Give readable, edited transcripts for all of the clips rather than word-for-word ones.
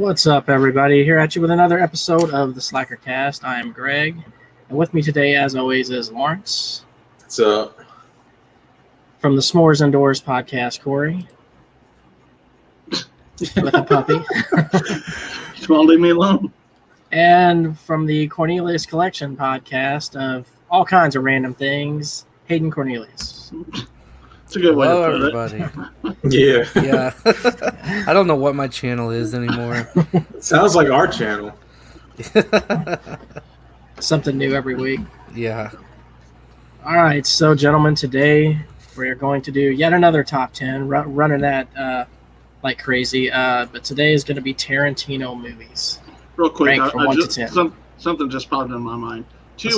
What's up, everybody? Here at you with another episode of the Slackercast. I am Greg, and with me today, as always, is Lawrence. What's up? From the S'mores Indoors podcast, Corey. With a puppy. Don't leave me alone. And from the Cornelius Collection podcast of all kinds of random things, Hayden Cornelius. It's a good way Hello, to put everybody. Yeah. Yeah. I don't know what my channel is anymore. It sounds like our channel. Something new every week. Yeah. All right, so gentlemen, today we're going to do yet another top 10, running that like crazy. But today is going to be Tarantino movies. Real quick, Rank from 1 to 10. Something just popped in my mind. What's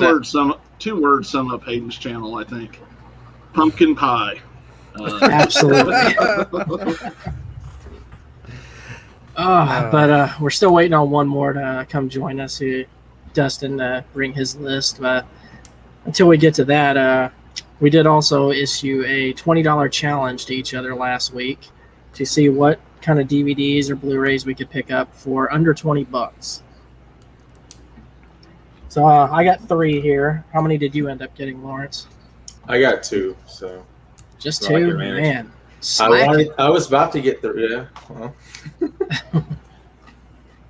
Two words sum up Hayden's channel, I think. Pumpkin pie. Absolutely. But we're still waiting on one more to come join us, Dustin, bring his list. But until we get to that, we did also issue a $20 challenge to each other last week to see what kind of DVDs or Blu-rays we could pick up for under $20. So I got 3 here. How many did you end up getting, Lawrence? I got 2, so Just so I 2? can manage. Man. I was about to get 3. Yeah. Well,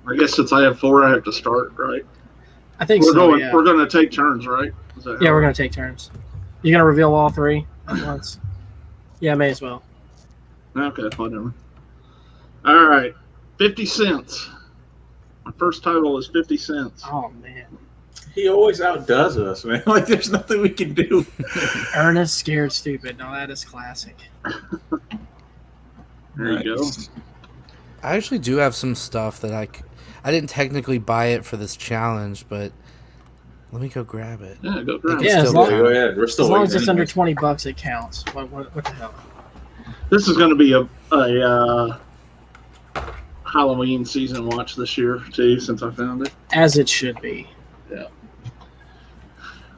I guess since I have 4, I have to start, right? I think We're so. We're going to take turns, right? Yeah, we're going to take turns. You going to reveal all 3 at once? Yeah, may as well. Okay, whatever. All right, 50 cents. My first title is 50 cents. Oh, man. he always outdoes us, man. Like there's nothing we can do. Ernest Scared Stupid. No, that is classic. There you go. I actually do have some stuff that I didn't technically buy it for this challenge, but let me go grab it. Yeah, go grab It's it. Yeah, as still long, there. Go ahead. We're still as, long as waiting it's under anyways. $20, it counts. What the hell? This is going to be a Halloween season watch this year, too, since I found it. As it should be. Yeah.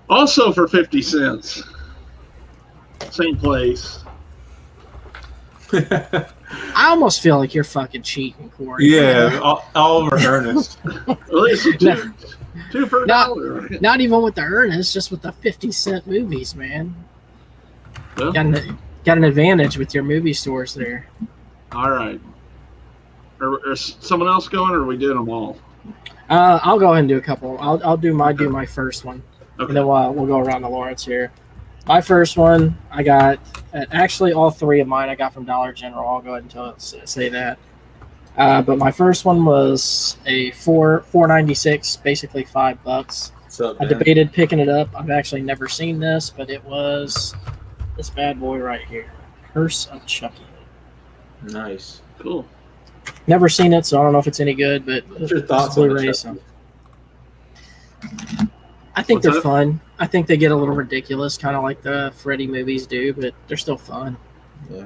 Also for 50 cents. Same place. I almost feel like you're fucking cheating, Corey. Yeah, all over Ernest. At least two for a dollar. Right? Not even with the Ernest, just with the 50-cent movies, man. Well, Got an advantage with your movie stores there. all right. Is someone else going, or are we doing them all? I'll go ahead and do a couple. I'll do my first one, Okay. and then we'll go around to Lawrence here. My first one, I got actually all 3 of mine I got from Dollar General. I'll go ahead and say that. But my first one was a $4.96, basically $5. What's up, I man? debated picking it up. I've actually never seen this, but it was this bad boy right here, Curse of Chucky. Nice. Cool. Never seen it, so I don't know if it's any good. But What's your thoughts it's on Blu-ray, the so. I think What's they're that? fun. I think they get a little ridiculous, kind of like the Freddy movies do, but they're still fun. Yeah.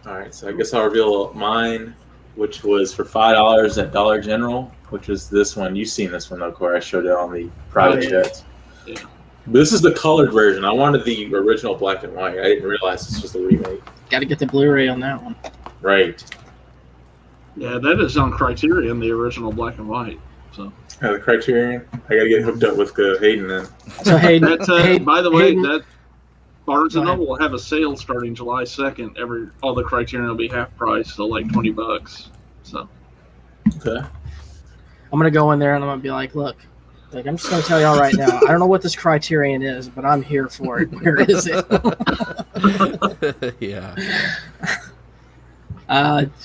All right, so I guess I'll reveal mine, which was for $5 at Dollar General, which is this one. You've seen this one, though, Corey. I showed it on the private Oh, yeah. chat. Yeah. But this is the colored version. I wanted the original black and white. I didn't realize this was the remake. Got to get the Blu-ray on that one. Right. Yeah, that is on Criterion, the original black and white. So The Criterion. I got to get hooked up with Hayden then. So Hayden, that's Hayden- by the way, Hayden- that Barnes and Go ahead. Noble will have a sale starting July 2nd. All the Criterion will be half price, so like $20. So Okay. I'm gonna go in there and I'm gonna be like, look, I'm just gonna tell y'all right now. I don't know what this Criterion is, but I'm here for it. Where is it? Yeah.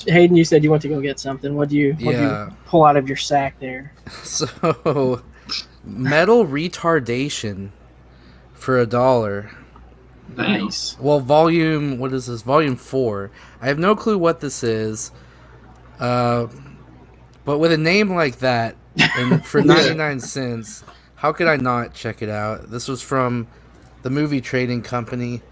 Hayden, you said you went to go get something. What do you Yeah. pull out of your sack there? So, metal retardation for $1. Nice. Well, what is this? Volume 4. I have no clue what this is. But with a name like that, and for 99 cents, how could I not check it out? This was from the Movie Trading Company.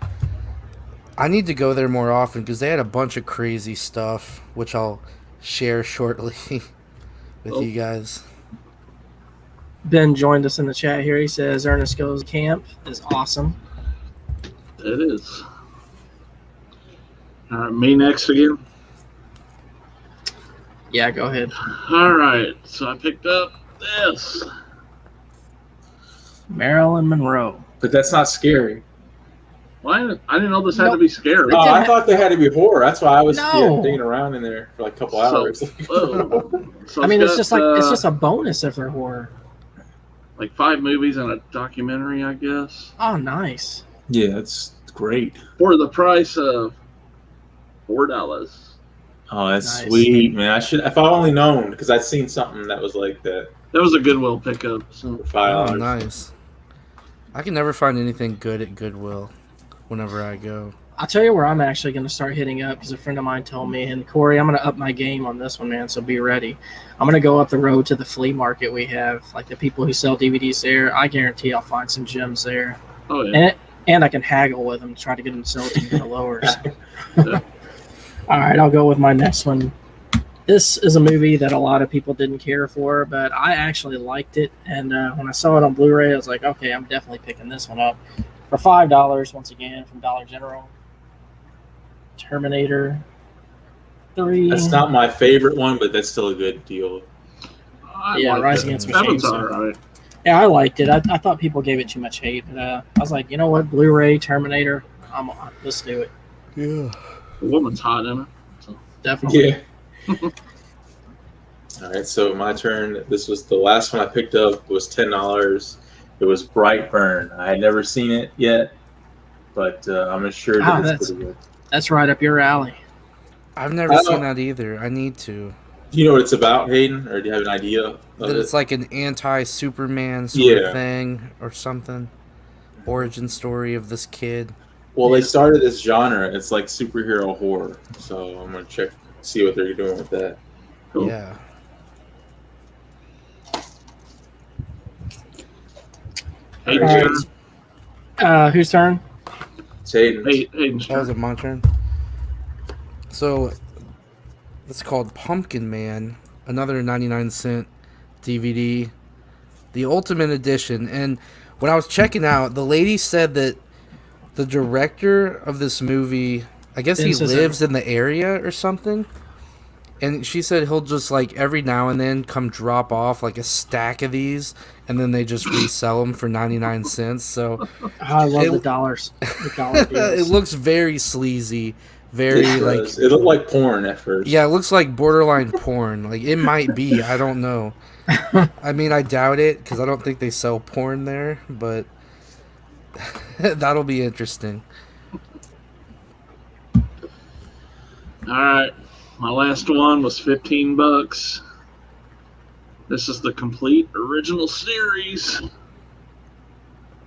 I need to go there more often because they had a bunch of crazy stuff, which I'll share shortly with you guys. Ben joined us in the chat here. He says Ernest Goes Camp is awesome. it is. All right, me next again. Yeah, go ahead. All right, so I picked up this. Marilyn Monroe. But that's not scary. Why? I didn't know this had to Nope. be scary. It Oh, didn't I thought they had to be horror. That's why I was No. digging around in there for like a couple So- hours. So I mean, it's got, just like it's just a bonus if they're horror. like 5 movies and a documentary, I guess, Oh, nice. Yeah, it's great. for the price of $4. Oh, that's Nice. sweet, man. I should, if I only known, because I'd seen something that was like that That was a Goodwill pickup. So for $5. Oh, nice. I can never find anything good at Goodwill whenever I go. I'll tell you where I'm actually going to start hitting up because a friend of mine told me, and Corey, I'm going to up my game on this one, man. So be ready. I'm going to go up the road to the flea market we have, like the people who sell DVDs there. I guarantee I'll find some gems there, oh yeah, and I can haggle with them to try to get them to sell it to me for lowers. Yeah. All right, I'll go with my next one. This is a movie that a lot of people didn't care for, but I actually liked it. And when I saw it on Blu-ray, I was like, okay, I'm definitely picking this one up for $5. Once again, from Dollar General. Terminator 3. That's not my favorite one, but that's still a good deal. I Yeah, liked Rise it. Against That Machines. one's all right. Yeah, I liked it. I thought people gave it too much hate, but I was like, you know what, Blu-ray Terminator, I'm on. Let's do it. Yeah. The woman's hot in it. So. Definitely. Yeah. All right, so my turn. This was the last one I picked up. It was $10. It was Brightburn. I had never seen it yet, but I'm assured that it's pretty good. That's right up your alley. I've never seen that either. I need to. Do you know what it's about, Hayden, or do you have an idea of That it? it's like an anti-Superman sort Yeah. of thing or something. Origin story of this kid. Well, they started this genre. It's like superhero horror. So I'm gonna see what they're doing with that. Cool. Yeah. Hey, All right. Whose turn? It's Hayden. Hayden's That was turn. it, my turn. So, it's called Pumpkin Man, another 99-cent DVD, the Ultimate Edition. And when I was checking out, the lady said that the director of this movie, I guess he This is lives in the area or something. And she said he'll just, like, every now and then come drop off, like, a stack of these, and then they just resell them for 99 cents. So Oh, I love It- the dollars. The dollar deals. it looks very sleazy, very, It like... does. It looked like porn at first. Yeah, it looks like borderline porn. Like, it might be. I don't know. I mean, I doubt it, because I don't think they sell porn there, but that'll be interesting. All right. My last one was $15. This is the complete original series.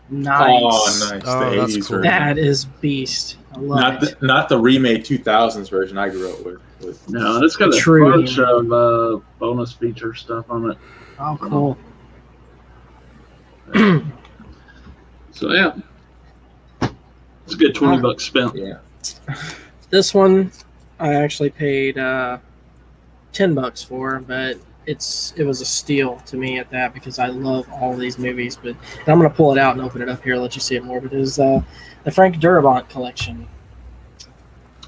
Nice. Oh, nice. Oh, The that's 80s cool. version. That is beast. I love Not it. not the remade 2000s version I grew up with. No, it's got a True. bunch of bonus feature stuff on it. Oh, cool. So yeah, it's a good $20 spent. Yeah. This one I actually paid $10 for, but it was a steal to me at that because I love all of these movies. But and I'm gonna pull it out and open it up here, let you see it more. But it is the Frank Darabont collection.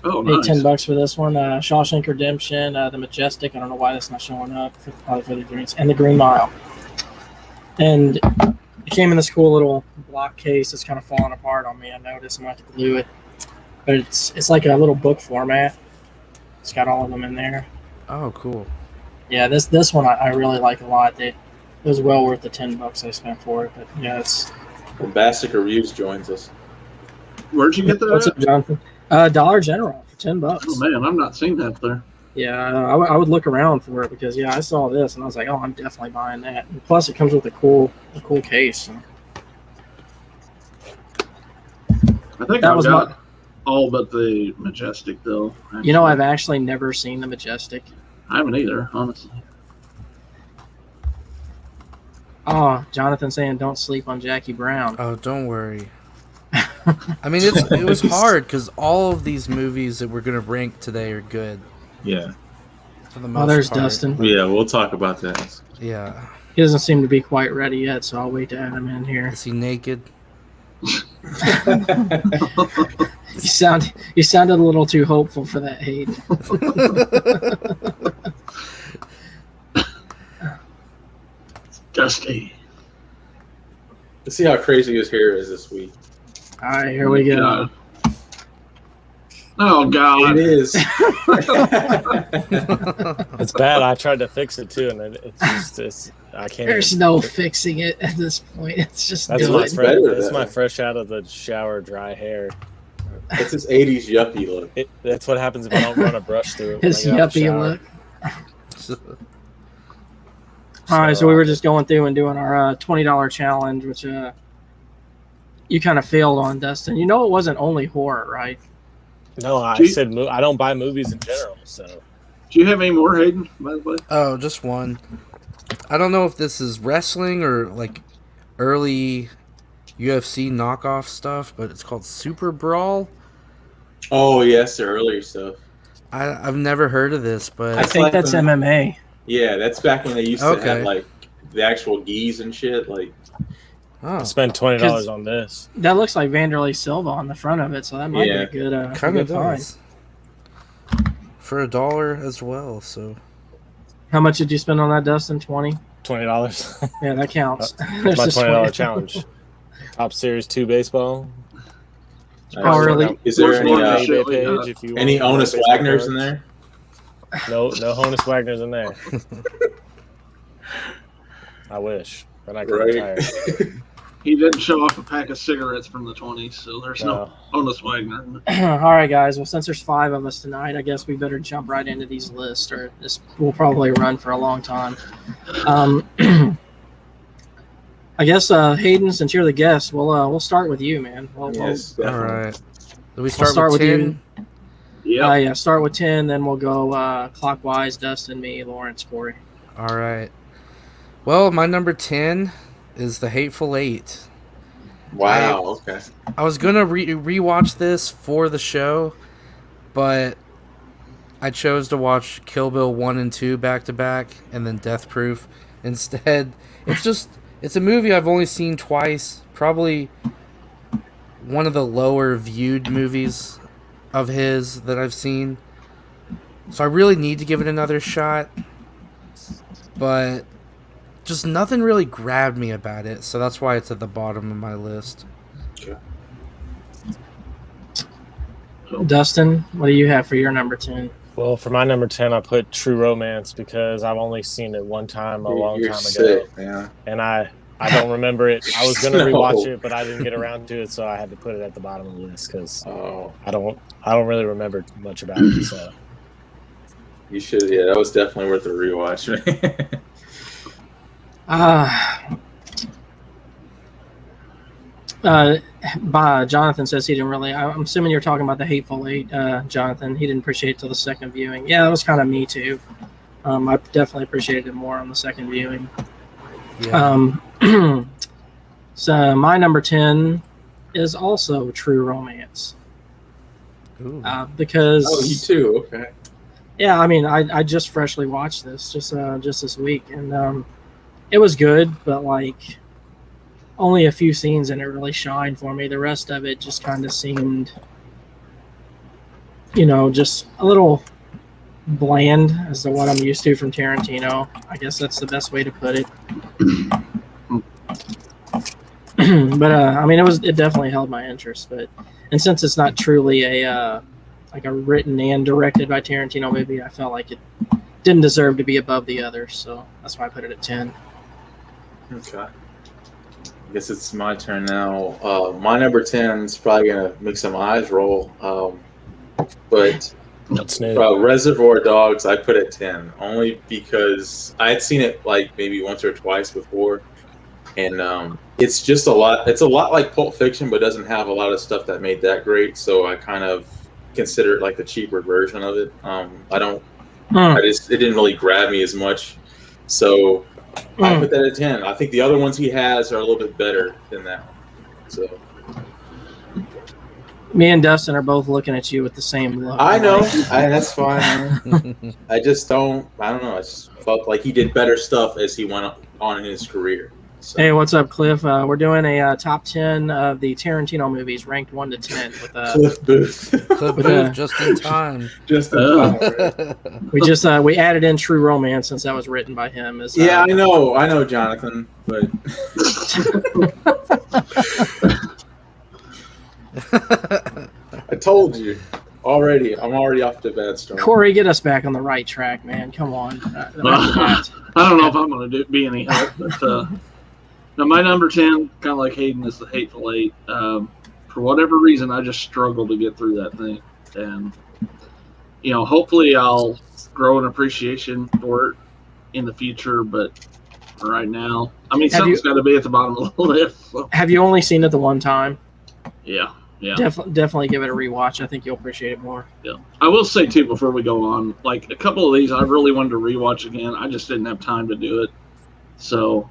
Oh, Paid nice. $10 for this one. Shawshank Redemption, The Majestic. I don't know why that's not showing up. Probably for the Greens and the Green Mile. And it came in this cool little block case. It's kind of falling apart on me. I noticed. I'm gonna have to glue it. But it's like a little book format. It's got all of them in there. Oh, cool. Yeah, this one I really like a lot. It was well worth the $10 I spent for it. But yeah, it's Bombastic Reviews joins us. Where'd you get that? what's at? up, Jonathan? Dollar General for $10. Oh man, I've not seen that there. Yeah, I would look around for it because I saw this and I was like, oh, I'm definitely buying that. And plus, it comes with a cool case. I think That I've was got my. all but the Majestic though. You know, I've actually never seen the Majestic. I haven't either, honestly. Oh, Jonathan saying don't sleep on Jackie Brown. Oh, don't worry. I mean, it was hard because all of these movies that we're going to rank today are good. Yeah. For the most Oh, there's part. Dustin. Yeah, we'll talk about that. Yeah. He doesn't seem to be quite ready yet, so I'll wait to add him in here. Is he naked? You sounded a little too hopeful for that hate. Dusty. Let's see how crazy his hair is this week. All right, here we go. God. Oh, God. It is. It's bad. I tried to fix it too, and it's I can't. There's no fixing it at this point. It's just That's good. my fresh out of the shower dry hair. It's his 80s yuppie look. That's what happens if I don't run a brush through it. His when I get out the yuppie shower. look. All right, so we were just going through and doing our $20 challenge, which you kind of failed on, Dustin. You know it wasn't only horror, right? No, I said I don't buy movies in general. So, do you have any more, Hayden? By the way, Oh, just one. I don't know if this is wrestling or like early UFC knockoff stuff, but it's called Super Brawl. Oh, yes, the earlier stuff. I've never heard of this, but I think that's MMA. Yeah, that's back when they used to have like the actual gis and shit. Like, I spent $20 on this. That looks like Vanderlei Silva on the front of it, so that might be a good kind of find. does. For $1 as well. So, how much did you spend on that, Dustin? $20. $20. Yeah, that counts. My $20 challenge. Top Series 2 baseball. Oh, really? Is there any Honus Wagner's in there? No Honus Wagner's in there. I wish, but I could retire. He didn't show off a pack of cigarettes from the 20s, so there's no Honus Wagner. All right, guys. Well, since there's 5 of us tonight, I guess we better jump right into these lists, or this will probably run for a long time. I guess Hayden, since you're the guest, we'll start with you, man. Yes, all right. Do we We'll start with 10? Yeah. Start with 10, then we'll go clockwise. Dustin, me, Lawrence, Corey. All right. Well, my number 10 is The Hateful Eight. Wow. Okay. I was gonna rewatch this for the show, but I chose to watch Kill Bill 1 and 2 back to back, and then Death Proof instead. It's a movie I've only seen twice. Probably one of the lower viewed movies of his that I've seen. So I really need to give it another shot. But just nothing really grabbed me about it. So that's why it's at the bottom of my list. Okay. Dustin, what do you have for your number 10? Well, for my number 10, I put True Romance because I've only seen it one time a long time ago. Yeah. And I don't remember it. I was going to rewatch it, but I didn't get around to it, so I had to put it at the bottom of the list because I don't really remember much about it. So you should. Yeah, that was definitely worth a rewatch. Jonathan says he didn't really. I'm assuming you're talking about The Hateful Eight, Jonathan. He didn't appreciate it till the second viewing. Yeah, that was kind of me too. I definitely appreciated it more on the second viewing. Yeah. So my number 10 is also True Romance. Because you too. Okay. Yeah, I mean, I just freshly watched this just this week, and it was good, but like only a few scenes in it really shined for me. The rest of it just kind of seemed, just a little bland as to what I'm used to from Tarantino. I guess that's the best way to put it. But I mean, it definitely held my interest. And since it's not truly a written and directed by Tarantino movie, I felt like it didn't deserve to be above the others. So that's why I put it at 10. Okay. I guess it's my turn now. My number 10 is probably gonna make some eyes roll, but Reservoir Dogs I put at 10 only because I had seen it like maybe once or twice before, and it's just a lot. It's a lot like Pulp Fiction, but doesn't have a lot of stuff that made that great. So I kind of consider it like the cheaper version of it. It didn't really grab me as much, so. I put that at 10. I think the other ones he has are a little bit better than that one. So, me and Dustin are both looking at you with the same look. I know. That's fine. Man. I just don't. I don't know. I just felt like he did better stuff as he went on in his career. So. Hey, what's up, Cliff? We're doing a top 10 of the Tarantino movies, ranked 1 to 10. With Cliff Booth. Cliff Booth, just in time. Just in time. Right? We added in True Romance since that was written by him. Yeah, I know, Jonathan, but I told you already. I'm already off to a bad start. Corey, get us back on the right track, man. Come on. I don't know if I'm going to be any help, but now my number 10, kind of like Hayden, is The Hateful Eight. For whatever reason, I just struggle to get through that thing, and hopefully I'll grow an appreciation for it in the future. But right now, I mean, something's got to be at the bottom of the list. So. Have you only seen it the one time? Yeah. Definitely give it a rewatch. I think you'll appreciate it more. Yeah. I will say too, before we go on, like a couple of these I really wanted to rewatch again. I just didn't have time to do it. So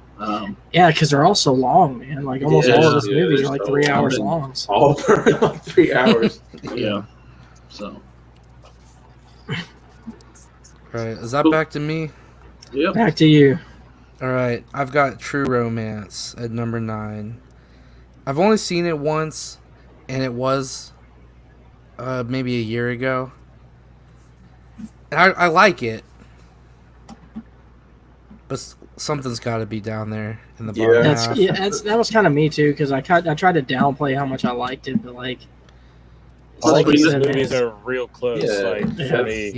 yeah, because they're all so long, man. Like almost all of those movies are like 3 hours long. So. All like 3 hours. Yeah. So. All right, is that back to me? Yeah. Back to you. All right, I've got True Romance at number 9. I've only seen it once, and it was maybe a year ago. And I like it, but something's got to be down there in the bottom half. That was kind of me too, because I tried to downplay how much I liked it, but like. All of these movies are real close. For me,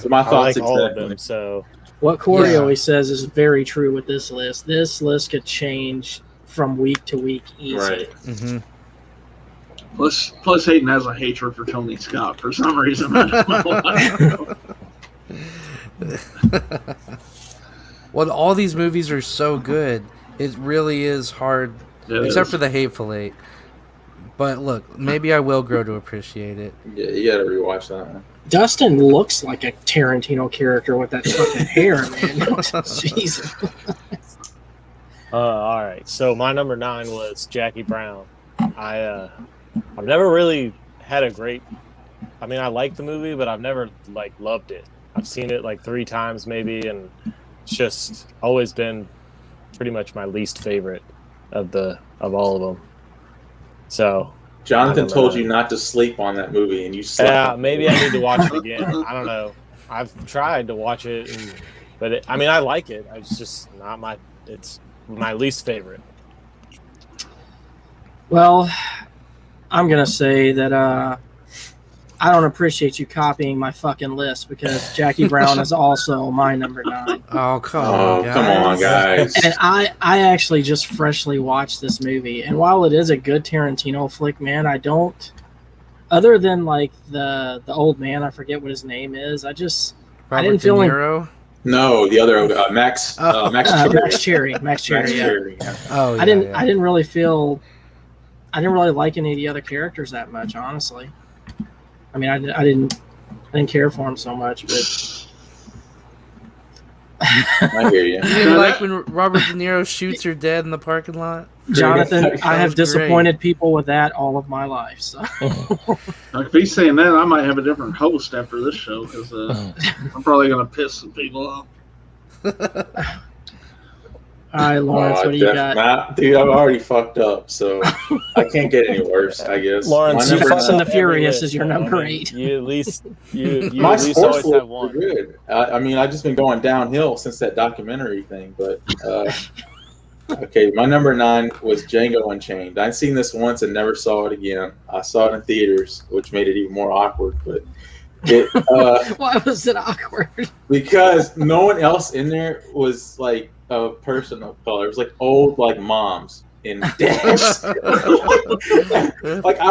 my thoughts. I like all of them. So what Corey always says is very true with this list. This list could change from week to week easy. Right. Mm-hmm. Plus, Hayden has a hatred for Tony Scott for some reason. I don't know. Well, all these movies are so good. It really is hard, except for The Hateful Eight. But look, maybe I will grow to appreciate it. Yeah, you gotta rewatch that one. Dustin looks like a Tarantino character with that fucking hair, man. Jesus. All right. So my number 9 was Jackie Brown. I've never really had a great. I mean, I like the movie, but I've never loved it. I've seen it 3 times maybe, and it's just always been pretty much my least favorite of all of them. So Jonathan told you not to sleep on that movie, and you slept. Yeah, maybe I need to watch it again. I don't know. I've tried to watch it, but I like it. It's just not my. It's my least favorite. Well, I'm gonna say that I don't appreciate you copying my fucking list, because Jackie Brown is also my number 9. Oh, come on, guys. And I actually just freshly watched this movie, and while it is a good Tarantino flick, man, I don't, other than the old man, I forget what his name is. I didn't feel like. No, the other Max Cherry. Max Cherry. Yeah. Oh, yeah, I didn't really like any of the other characters that much, honestly. I mean, I didn't care for him so much, but I hear you. You didn't like when Robert De Niro shoots her dead in the parking lot? Jonathan, I have disappointed people with that all of my life. So. If he's saying that, I might have a different host after this show, because I'm probably going to piss some people off. All right, Lawrence, what do you got? Dude, I've already fucked up, so I can't get any worse, I guess. Lawrence, Fast and the Furious is your number 8. You at least my at least sports always have one. Good. I mean, I've just been going downhill since that documentary thing, but okay, my number 9 was Django Unchained. I'd seen this once and never saw it again. I saw it in theaters, which made it even more awkward, but why was it awkward? Because no one else in there was like a person of color. It was old moms and dads. I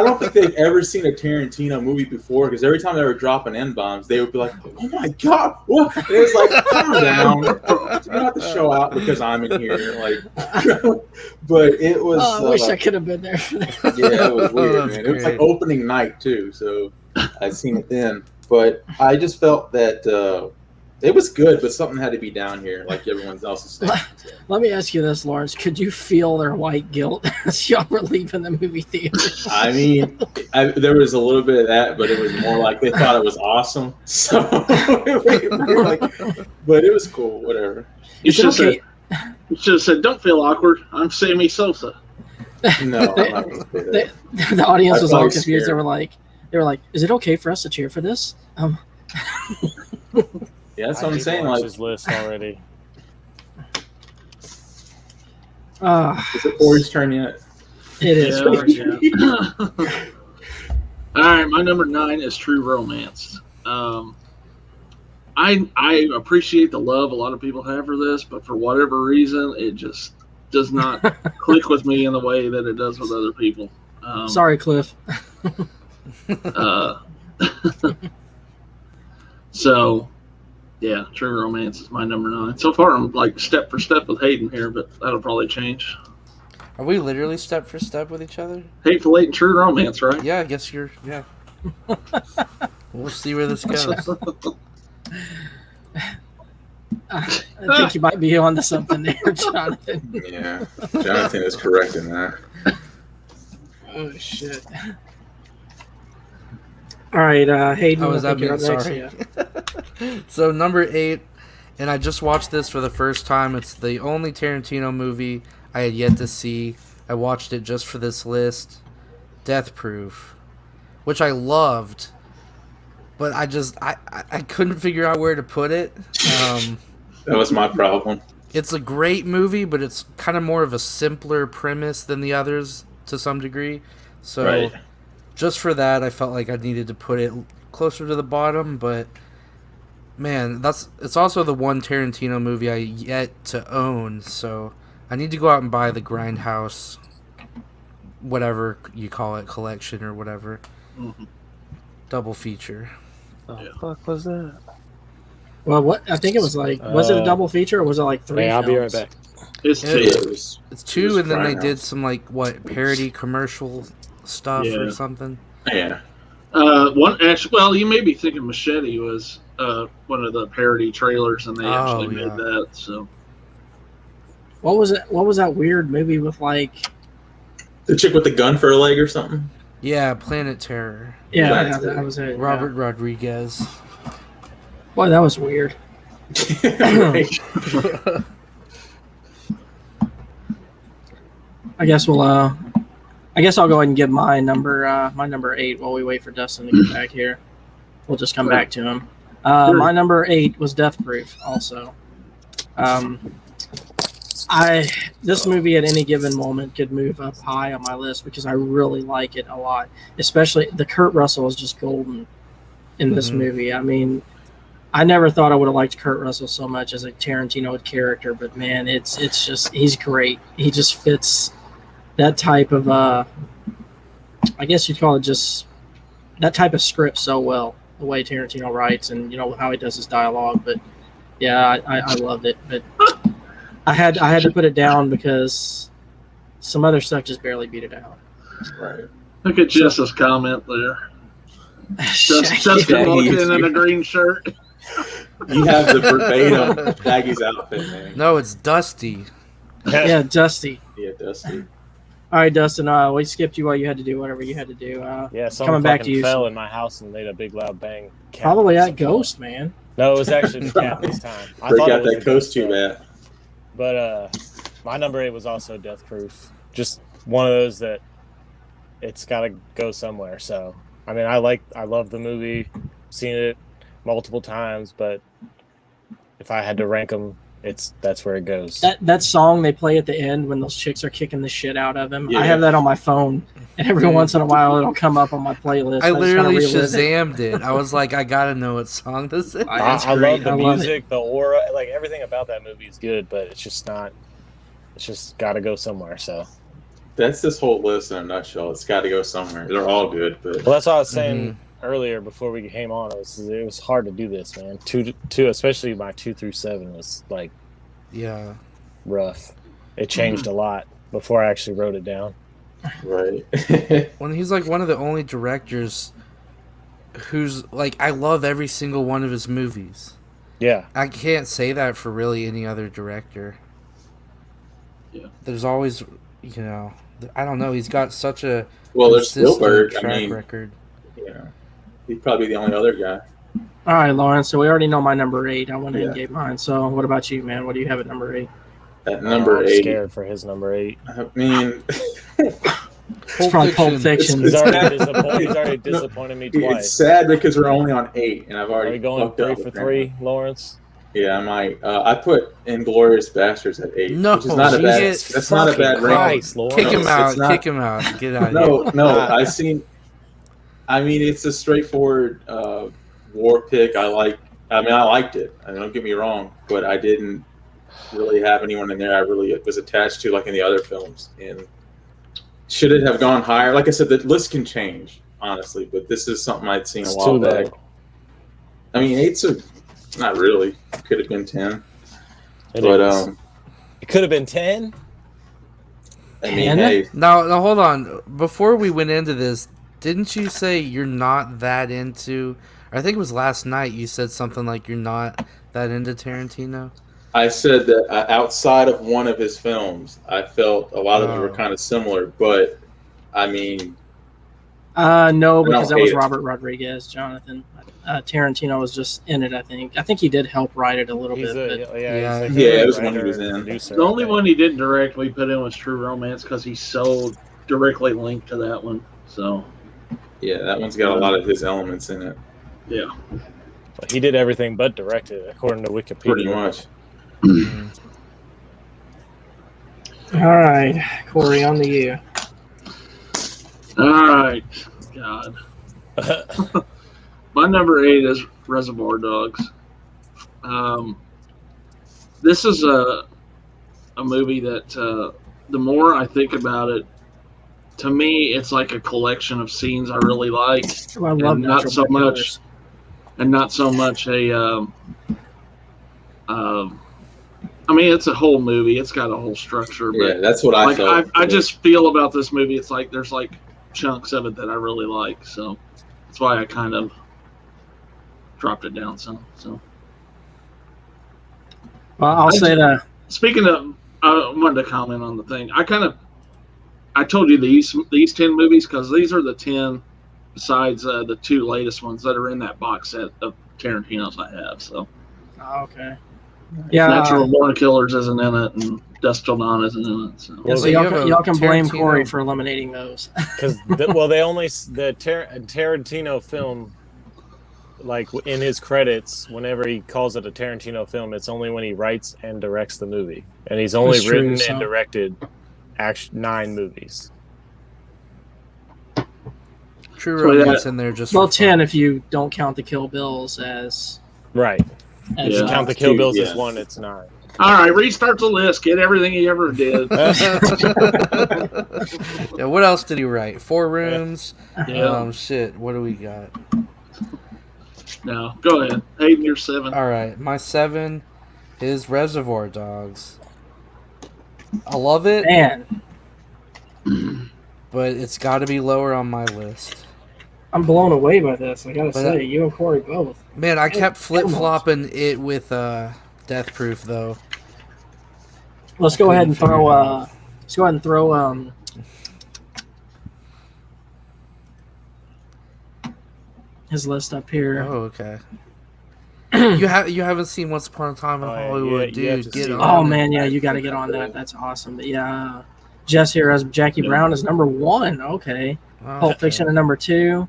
don't think they've ever seen a Tarantino movie before, because every time they were dropping N-bombs, they would be like, "Oh my god, what?" And it's calm down. You don't have to show out because I'm in here. But it was. I wish I could have been there for that. Yeah, it was weird, man. It was opening night too, so I'd seen it then. But I just felt that it was good, but something had to be down here, like everyone else is saying. Let me ask you this, Lawrence. Could you feel their white guilt as y'all were leaving the movie theater? I mean, there was a little bit of that, but it was more like they thought it was awesome. So, but it was cool, whatever. Is it okay? You should have said, "Don't feel awkward. I'm Sammy Sosa." No, I'm not gonna say that. The audience was all probably confused. scared. They were like, "Is it okay for us to cheer for this?" Yeah, that's what I'm need to saying. watch Like, his list already. is it Corey's turn yet? It is. Yeah. All right, my number 9 is True Romance. I appreciate the love a lot of people have for this, but for whatever reason, it just does not click with me in the way that it does with other people. Sorry, Cliff. So, yeah, True Romance is my number 9. So far, I'm like step for step with Hayden here, but that'll probably change. Are we literally step for step with each other? Hateful Eight and True Romance, right? Yeah, I guess you're. Yeah. We'll see where this goes. I think you might be onto something there, Jonathan. Yeah, Jonathan is correct in that. Oh shit! All right, Hayden. Oh, is that you're me? up next, Sorry. yeah. So number 8, and I just watched this for the first time. It's the only Tarantino movie I had yet to see. I watched it just for this list. Death Proof, which I loved, but I couldn't figure out where to put it. That was my problem. It's a great movie, but it's kind of more of a simpler premise than the others to some degree. So Right. just for that, I felt like I needed to put it closer to the bottom. But man, it's also the one Tarantino movie I yet to own. So I need to go out and buy the Grindhouse, whatever you call it, collection or whatever. Mhm. Double feature. The fuck was that? Well, what I think it was like, was it a double feature or was it like 3? Hey, I'll be right films? back. It's Yeah. 2. It was, It's it 2, was and then they Grindhouse. did some parody commercial stuff Yeah. or something. Yeah. One actually, well, you may be thinking Machete was one of the parody trailers, and they actually yeah. made that. So What was it? What was that weird movie with like? The chick with the gun for a leg or something? Yeah, Planet Terror. Yeah, Planet that was it. Robert Rodriguez. Yeah. Boy, that was weird. Right. I guess we'll. I guess I'll go ahead and give my number 8 while we wait for Dustin to get back here. We'll just come back to him. Sure. My number 8 was Death Proof. Also, this movie at any given moment could move up high on my list because I really like it a lot. Especially the Kurt Russell is just golden in this Mhm. movie. I mean, I never thought I would have liked Kurt Russell so much as a Tarantino character, but man, it's just he's great. He just fits that type of I guess you'd call it just that type of script so well, the way Tarantino writes and how he does his dialogue. But yeah, I loved it. But I had to put it down because some other stuff just barely beat it out. Right. look at Jess's comment there. Justin Shaggy. walked in a green shirt. You have the verbatim Shaggy's outfit, man. No, it's Dusty. Yeah, Dusty. Yeah, Dusty. All right, Dustin. We skipped you while you had to do whatever you had to do. Yeah, someone coming back to fucking you. fell in my house and made a big loud bang. Cat Probably must that have fallen. ghost, man. No, it was actually the cat this time. I Break thought out it was that a coast too though. bad. But my number 8 was also Death Proof. Just one of those that it's got to go somewhere. So I mean, I love the movie, seen it multiple times, but if I had to rank them, that's where it goes. That song they play at the end when those chicks are kicking the shit out of him. Yeah. I have that on my phone, and every once in a while it'll come up on my playlist. I just kinda literally relive it. Shazammed it. I was like, I gotta know what song this is. That's I love great. the I love music, the aura, like everything about that movie is good, but it's just not. It's just got to go somewhere. So, That's this whole list in a nutshell. It's got to go somewhere. They're all good, but well, that's what I was saying earlier before we came on. It was hard to do this, man. Two, especially my 2 through 7 was like Yeah. rough. It changed a lot before I actually wrote it down. right. When he's like one of the only directors who's like, I love every single one of his movies. Yeah, I can't say that for really any other director. Yeah. There's always, I don't know. He's got such a Well, there's consistent Spielberg. track I mean, record. yeah, he's probably the only other guy. All right, Lauren. So we already know my number 8. I went in and Yeah. gave mine. So what about you, man? What do you have at number 8? At number I'm 8. scared for his number 8. I mean, It's probably Pulp Fiction. He's already disappointed me twice. it's sad because we're only on 8, and I've Are already we going fucked up 3 for apparently. 3, Lawrence? Yeah, I might. I put Inglourious Bastards at 8, No, which is not a bad. Jesus That's not a bad Christ, ranking. Lawrence. Kick him it's out. not- Kick him out. Get out of here. No. I mean, it's a straightforward war pick. I liked it. Don't get me wrong, but I didn't really have anyone in there I really was attached to, like in the other films. And should it have gone higher? Like I said, the list can change, honestly, but this is something I'd seen a while back. I mean, 8's not really. Could have been 10. It could have been 10. I mean, hey, Now, hold on. Before we went into this, didn't you say you're not that into? I think it was last night you said something like you're not that into Tarantino. I said that outside of one of his films, I felt a lot of them were kind of similar, but I mean, no, because that was hate it. Robert Rodriguez, Jonathan. Tarantino was just in it, I think. I think he did help write it a little bit. it was when he was in. The only one he didn't directly put in was True Romance because he's so directly linked to that one. So yeah, that one's got a lot of his elements in it. Yeah, but he did everything but direct it, according to Wikipedia. Pretty much. All right, Corey, on to you. All right, God. My number 8 is Reservoir Dogs. This is a movie that the more I think about it, to me, it's like a collection of scenes I really like, I love not so much a. I mean, it's a whole movie. It's got a whole structure. But Yeah, that's what I felt. I just feel about this movie. It's like there's like chunks of it that I really like. So that's why I kind of dropped it down some. So. Well, I'll say that. Speaking of, I wanted to comment on the thing. I told you these 10 movies because these are the 10 besides the 2 latest ones that are in that box set of Tarantino's I have. So. Oh, okay. Yeah. Natural Born Killers isn't in it, and Dusk Till Dawn isn't in it. So, yeah, so y'all can blame Corey for eliminating those. Because the Tarantino film, like in his credits, whenever he calls it a Tarantino film, it's only when he writes and directs the movie, and he's only written and directed 9 movies. True Romance in there just 10 if you don't count the Kill Bills as right. If you count the Kill Bills as 1, it's 9. All right, restart the list. Get everything he ever did. Yeah, what else did he write? 4 Rooms. Yeah. Shit. What do we got? No, go ahead. Hayden, you're 7. All right, my 7 is Reservoir Dogs. I love it, man, but it's got to be lower on my list. I'm blown away by this. I gotta say, you and Corey both. Man, I kept flip-flopping it with Death Proof though. Let's go ahead and throw. His list up here. Oh, okay. you haven't seen Once Upon a Time in Hollywood, dude. Get on. Oh man, yeah, you got to get on that. That's awesome. But yeah, Jess here has Jackie Brown as number 1. Okay. Pulp Fiction at number 2.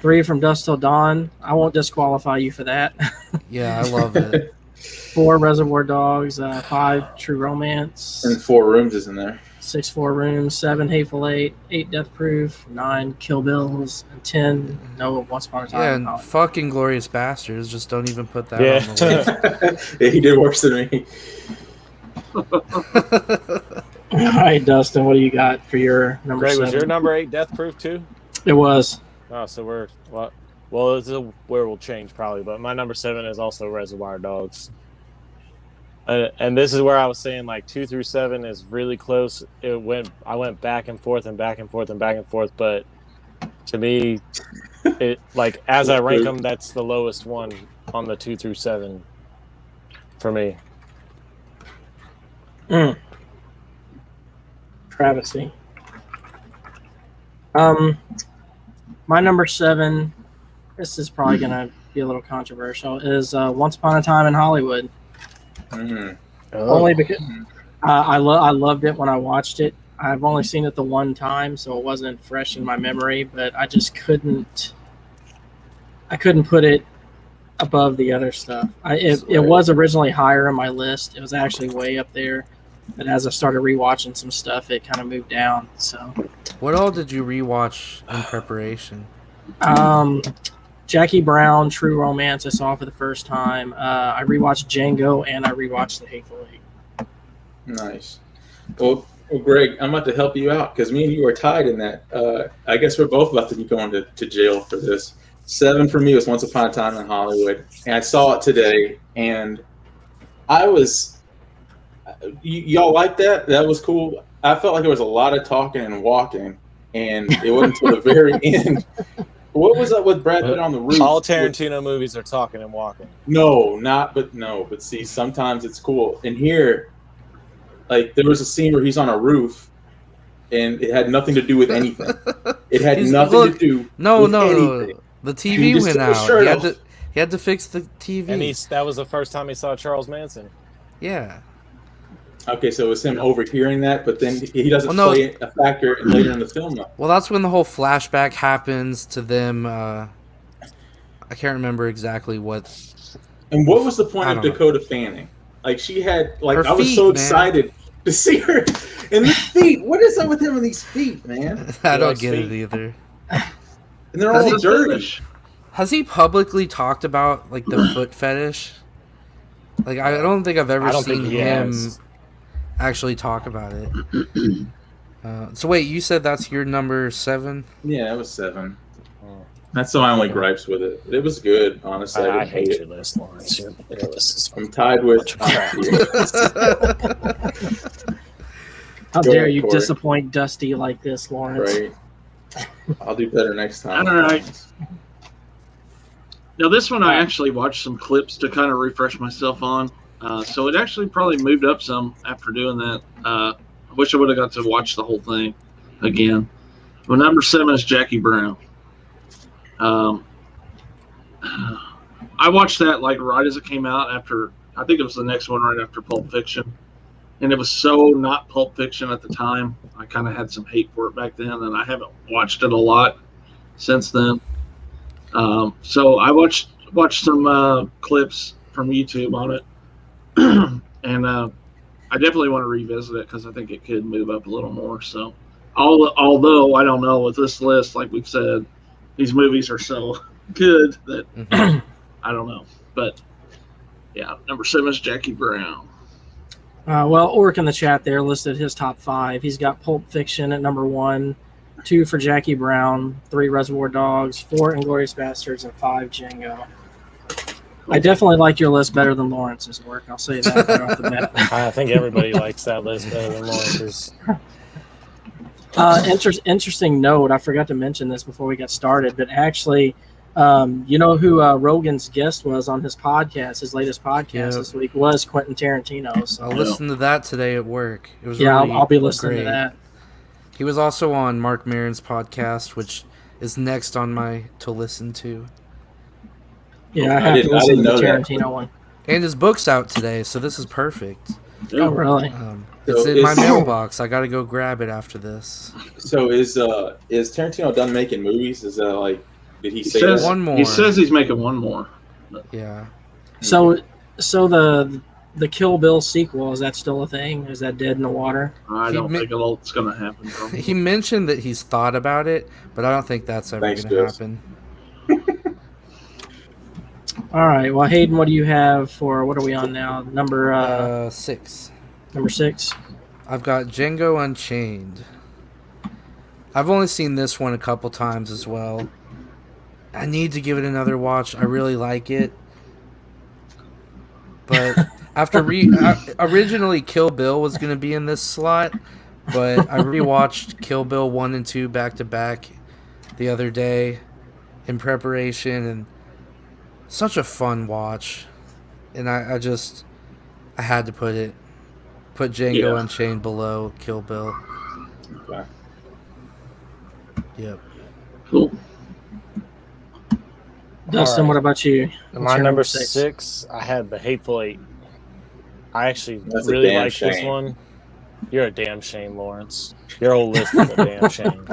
3 from Dusk Till Dawn. I won't disqualify you for that. Yeah, I love it. 4 Reservoir Dogs. 5 True Romance. And 4 Rooms is in there. 6 4 Rooms. 7 Hateful Eight. 8 Death Proof. 9 Kill Bills. And 10 No Once Upon a Time. Yeah, and fucking Glorious Bastards. Just don't even put that on the list. Yeah, he did worse than me. All right, Dustin, what do you got for your number 7? Was your number 8 Death Proof too? It was. Oh, so we're what? Well, this is where we'll change probably, but my number 7 is also Reservoir Dogs. And this is where I was saying like 2 through 7 is really close. I went back and forth and back and forth and back and forth, but to me, it like as I rank them, that's the lowest one on the 2 through 7 for me. Travesty. My number 7, this is probably going to be a little controversial, is Once Upon a Time in Hollywood. Only because I loved it when I watched it. I've only seen it the one time, so it wasn't fresh in my memory. But I just couldn't. I couldn't put it above the other stuff. It was originally higher on my list. It was actually way up there. But as I started rewatching some stuff, it kind of moved down. So, what all did you rewatch in preparation? Jackie Brown, True Romance, I saw for the first time. I rewatched Django, and I rewatched The Hateful Eight. Nice. Well, Greg, I'm about to help you out because me and you are tied in that. I guess we're both about to be going to jail for this. 7 for me was Once Upon a Time in Hollywood, and I saw it today, and I was. Y'all like that? That was cool. I felt like there was a lot of talking and walking, and it wasn't until the very end. What was up with Brad Pitt on the roof? All Tarantino movies are talking and walking. But see, sometimes it's cool. And here, like, there was a scene where he's on a roof, and it had nothing to do with anything. It had nothing to do with anything. The TV went out. He had to fix the TV. And that was the first time he saw Charles Manson. Yeah. Okay, so it was him overhearing that, but then he doesn't play a factor later in the film, though. Well, that's when the whole flashback happens to them. I can't remember exactly what. And what was the point of Dakota Fanning? Like, she had, like, her I was feet, so excited to see her. And the feet, what is up with him and these feet, man? I don't get it either. And they're all dirty. Has he publicly talked about, like, the foot fetish? Like, I don't think I've ever seen him actually talk about it. So wait, you said that's your number 7? Yeah, it was 7. That's my only gripes with it. It was good, honestly. I hate your list, Lawrence. Your list is I'm tied with. How dare you disappoint Dusty like this, Lawrence? Right. I'll do better next time. All right. Now, this one I actually watched some clips to kind of refresh myself on. So it actually probably moved up some after doing that. I wish I would have got to watch the whole thing again. Well, number 7 is Jackie Brown. I watched that like right as it came out after, I think it was the next one right after Pulp Fiction. And it was so not Pulp Fiction at the time. I kind of had some hate for it back then, and I haven't watched it a lot since then. So I watched some clips from YouTube on it. And I definitely want to revisit it because I think it could move up a little more. So, although I don't know with this list, like we've said, these movies are so good that I don't know. But yeah, number 7 is Jackie Brown. Well, Orc in the chat there listed his top 5. He's got Pulp Fiction at number 1, 2 for Jackie Brown, 3 Reservoir Dogs, 4 Inglourious Bastards, and 5 Django. I definitely like your list better than Lawrence's work. I'll say that right off the bat. I think everybody likes that list better than Lawrence's. Interesting note. I forgot to mention this before we got started, but actually, you know who Rogan's guest was on his podcast? His latest podcast this week was Quentin Tarantino. So I listened to that today at work. It was really I'll be listening to that. He was also on Mark Maron's podcast, which is next on my to listen to. Yeah, I have to listen to the Tarantino one. And his book's out today, so this is perfect. Oh, really? It's in my mailbox. I got to go grab it after this. So is Tarantino done making movies? Is that like, did he say that? One more? He says he's making one more. Yeah. So the Kill Bill sequel, is that still a thing? Is that dead in the water? I don't think it's going to happen. Probably. He mentioned that he's thought about it, but I don't think that's ever going to happen. All right. Well, Hayden, what do you have for, what are we on now? Number 6. Number 6. I've got Django Unchained. I've only seen this one a couple times as well. I need to give it another watch. I really like it. But after originally Kill Bill was going to be in this slot, but I rewatched Kill Bill 1 and 2 back to back the other day in preparation, and such a fun watch. And I had to put Django Unchained below Kill Bill. Okay. Yep. Cool. Dustin, what about you? My number 6, I had The Hateful Eight. I actually really like this one. You're a damn shame, Lawrence. Your whole list is a damn shame.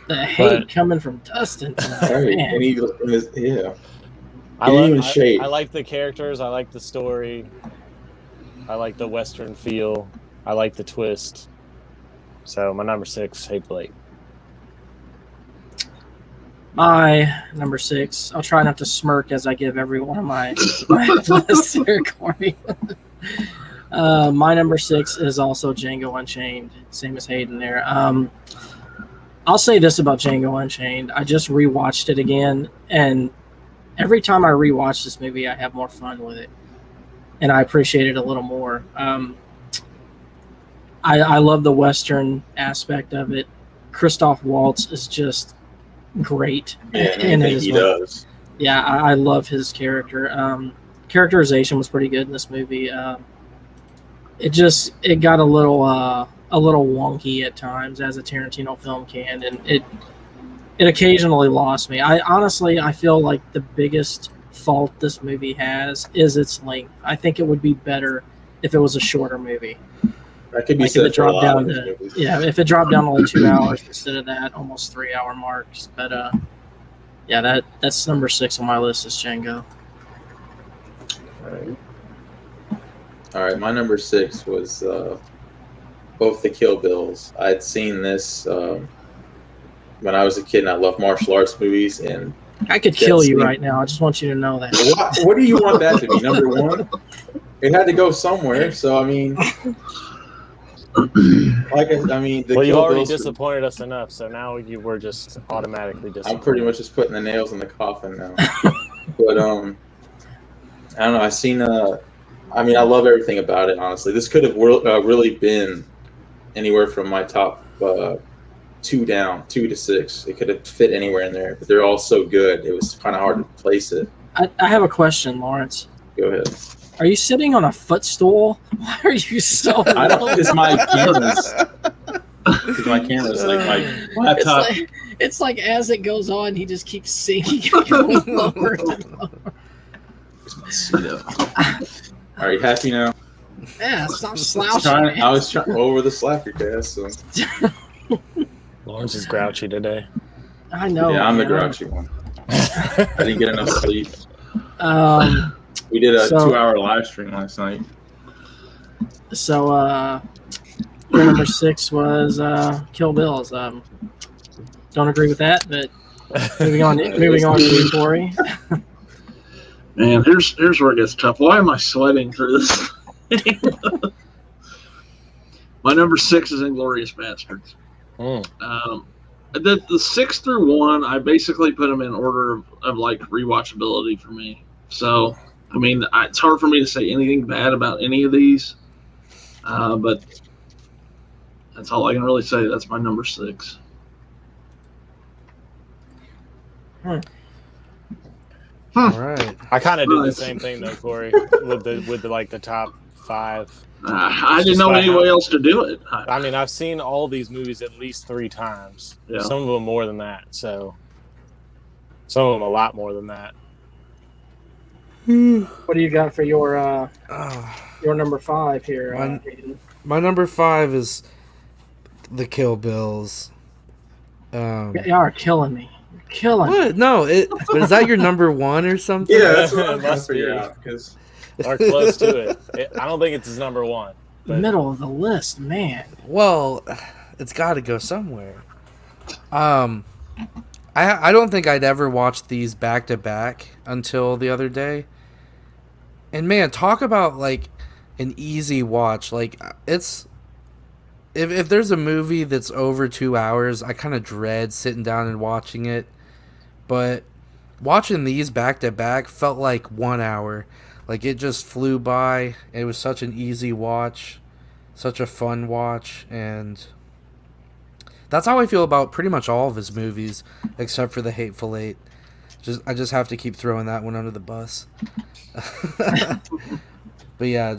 The hate coming from Dustin tonight, Right. man. And yeah. I like the characters. I like the story. I like the Western feel. I like the twist. So my number 6, Hateful Eight. My number 6. I'll try not to smirk as I give every one of my lists here, Corey. My number 6 is also Django Unchained, same as Hayden there. I'll say this about Django Unchained. I just rewatched it again, and every time I rewatch this movie, I have more fun with it, and I appreciate it a little more. I love the Western aspect of it. Christoph Waltz is just great. Yeah, he does. Yeah, I love his character. Characterization was pretty good in this movie. It got a little wonky at times, as a Tarantino film can, and it occasionally lost me. I feel like the biggest fault this movie has is its length. I think it would be better if it was a shorter movie. That could be said for a lot of these movies. Yeah, if it dropped down to like 2 hours instead of that almost 3 hour marks. But yeah, that's number 6 on my list is Django. All right, my number 6 was both the Kill Bills. I'd seen this when I was a kid, and I loved martial arts movies. And I could kill you right now. I just want you to know that. What do you want that to be? Number 1? It had to go somewhere. So I mean, you've already disappointed us enough, so now we're just automatically disappointed. I'm pretty much just putting the nails in the coffin now. But I don't know. I seen I love everything about it. Honestly, this could have really been anywhere from my top 2 to 6. It could have fit anywhere in there, but they're all so good. It was kind of hard to place it. I have a question, Lawrence. Go ahead. Are you sitting on a footstool? Why are you so? I don't. It's my cameras. It's my cameras, like my laptop. It's like as it goes on, he just keeps sinking lower and lower. Where's my seat up? Are you happy now? Yeah, stop slouching. I was trying over the Slackercast. So. Lawrence is grouchy today. I know. Yeah, I'm the grouchy one. I didn't get enough sleep. We did a 2-hour live stream last night. So, your number 6 was Kill Bills. Don't agree with that, but moving on to you, Corey. Man, here's where it gets tough. Why am I sweating through this? My number 6 is Inglourious Basterds. The 6 through 1, I basically put them in order of like rewatchability for me. So, it's hard for me to say anything bad about any of these, but that's all I can really say. That's my number 6. All right. I kind of did the same thing though, Corey, with the top 5. I didn't know any way else to do it. I've seen all these movies at least 3 times. Yeah. Some of them more than that. So some of them a lot more than that. What do you got for your number 5 here? My number 5 is the Kill Bills. You are killing me. You're killing me. No, but is that your number 1 or something? Yeah, that's what I'm trying to figure out. Or close to it. I don't think it's his number 1. But... Middle of the list, man. Well, it's got to go somewhere. I don't think I'd ever watched these back to back until the other day. And man, talk about like an easy watch. Like it's if there's a movie that's over 2 hours, I kind of dread sitting down and watching it. But watching these back to back felt like 1 hour. Like it just flew by. It was such an easy watch, such a fun watch, and that's how I feel about pretty much all of his movies, except for The Hateful Eight. I just have to keep throwing that one under the bus. But yeah,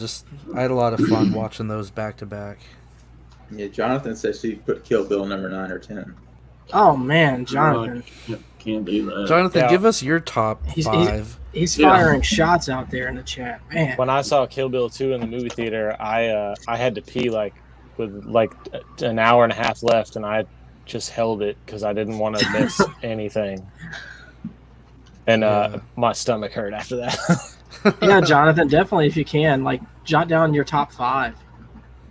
I had a lot of fun watching those back to back. Yeah, Jonathan says she put Kill Bill number 9 or 10. Oh man, Jonathan. Can't do that. Jonathan, give us your top five. He's firing shots out there in the chat, man. When I saw Kill Bill 2 in the movie theater, I had to pee with an hour and a half left, and I just held it because I didn't want to miss anything. And my stomach hurt after that. Yeah, Jonathan, definitely if you can, jot down your top five,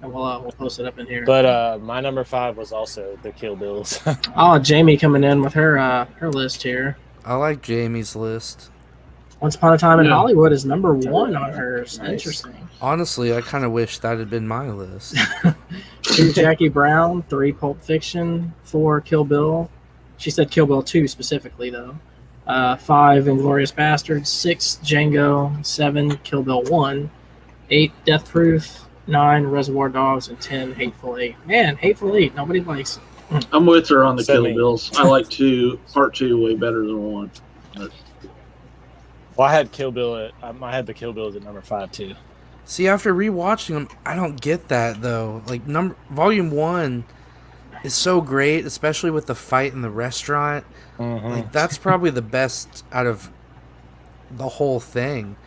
and we'll post it up in here. But my number 5 was also the Kill Bills. Oh, Jamie coming in with her list here. I like Jamie's list. Once Upon a Time in Hollywood is number 1 on hers. Nice. Interesting. Honestly, I kind of wish that had been my list. 2, Jackie Brown. 3, Pulp Fiction. 4, Kill Bill. She said Kill Bill 2 specifically, though. 5, Inglourious Basterds. 6, Django. 7, Kill Bill 1. 8, Death Proof. 9, Reservoir Dogs. And 10, Hateful Eight. Man, Hateful Eight. Nobody likes it. I'm with her on the Kill Bills. I like part 2 way better than 1. Well, I had the Kill Bills at number 5 too. See, after rewatching them, I don't get that though. Volume 1 is so great, especially with the fight in the restaurant. Mm-hmm. That's probably the best out of the whole thing.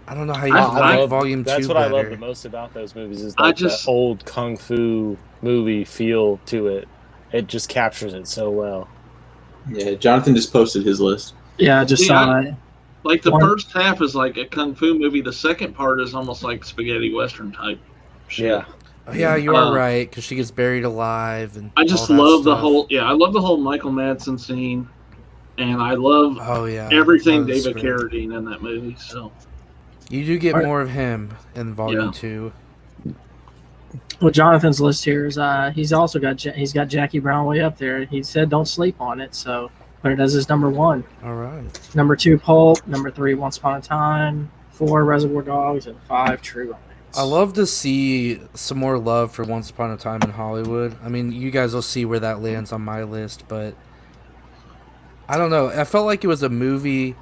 I don't know how you like Volume 2 That's what better. I love the most about those movies is that old kung fu movie feel to it. It just captures it so well. Yeah, Jonathan just posted his list. Yeah, I just saw it. The first half is like a kung fu movie. The second part is almost like spaghetti western type shit. Yeah. Oh, yeah, you are right, because she gets buried alive. And I just love the whole. Yeah, I love the whole Michael Madsen scene, and I love everything David Carradine in that movie. So you do get more of him in Volume 2. Well, Jonathan's list here is he's also got Jackie Brown way up there. He said don't sleep on it, so put it as his number 1. All right. Number 2, Pulp. Number 3, Once Upon a Time. 4, Reservoir Dogs. And 5, True Romance. I love to see some more love for Once Upon a Time in Hollywood. I mean, you guys will see where that lands on my list, but I don't know. I felt like it was a movie.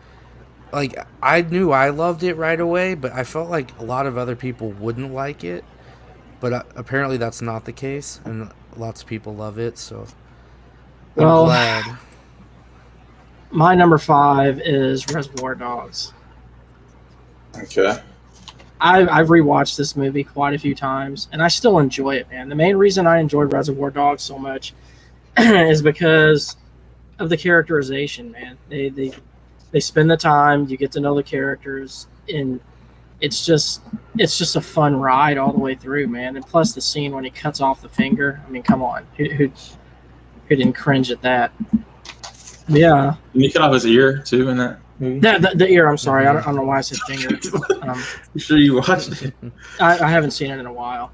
I knew I loved it right away, but I felt like a lot of other people wouldn't like it. But apparently that's not the case, and lots of people love it, so I'm glad. My number 5 is Reservoir Dogs. Okay. I've rewatched this movie quite a few times, and I still enjoy it, man. The main reason I enjoyed Reservoir Dogs so much is because of the characterization, man. They spend the time, you get to know the characters, and it's just a fun ride all the way through, man. And plus the scene when he cuts off the finger. I mean, come on, who didn't cringe at that? Yeah. Didn't he cut off his ear too in that movie? The ear. I'm sorry, I don't know why I said finger. You sure you watched it? I haven't seen it in a while,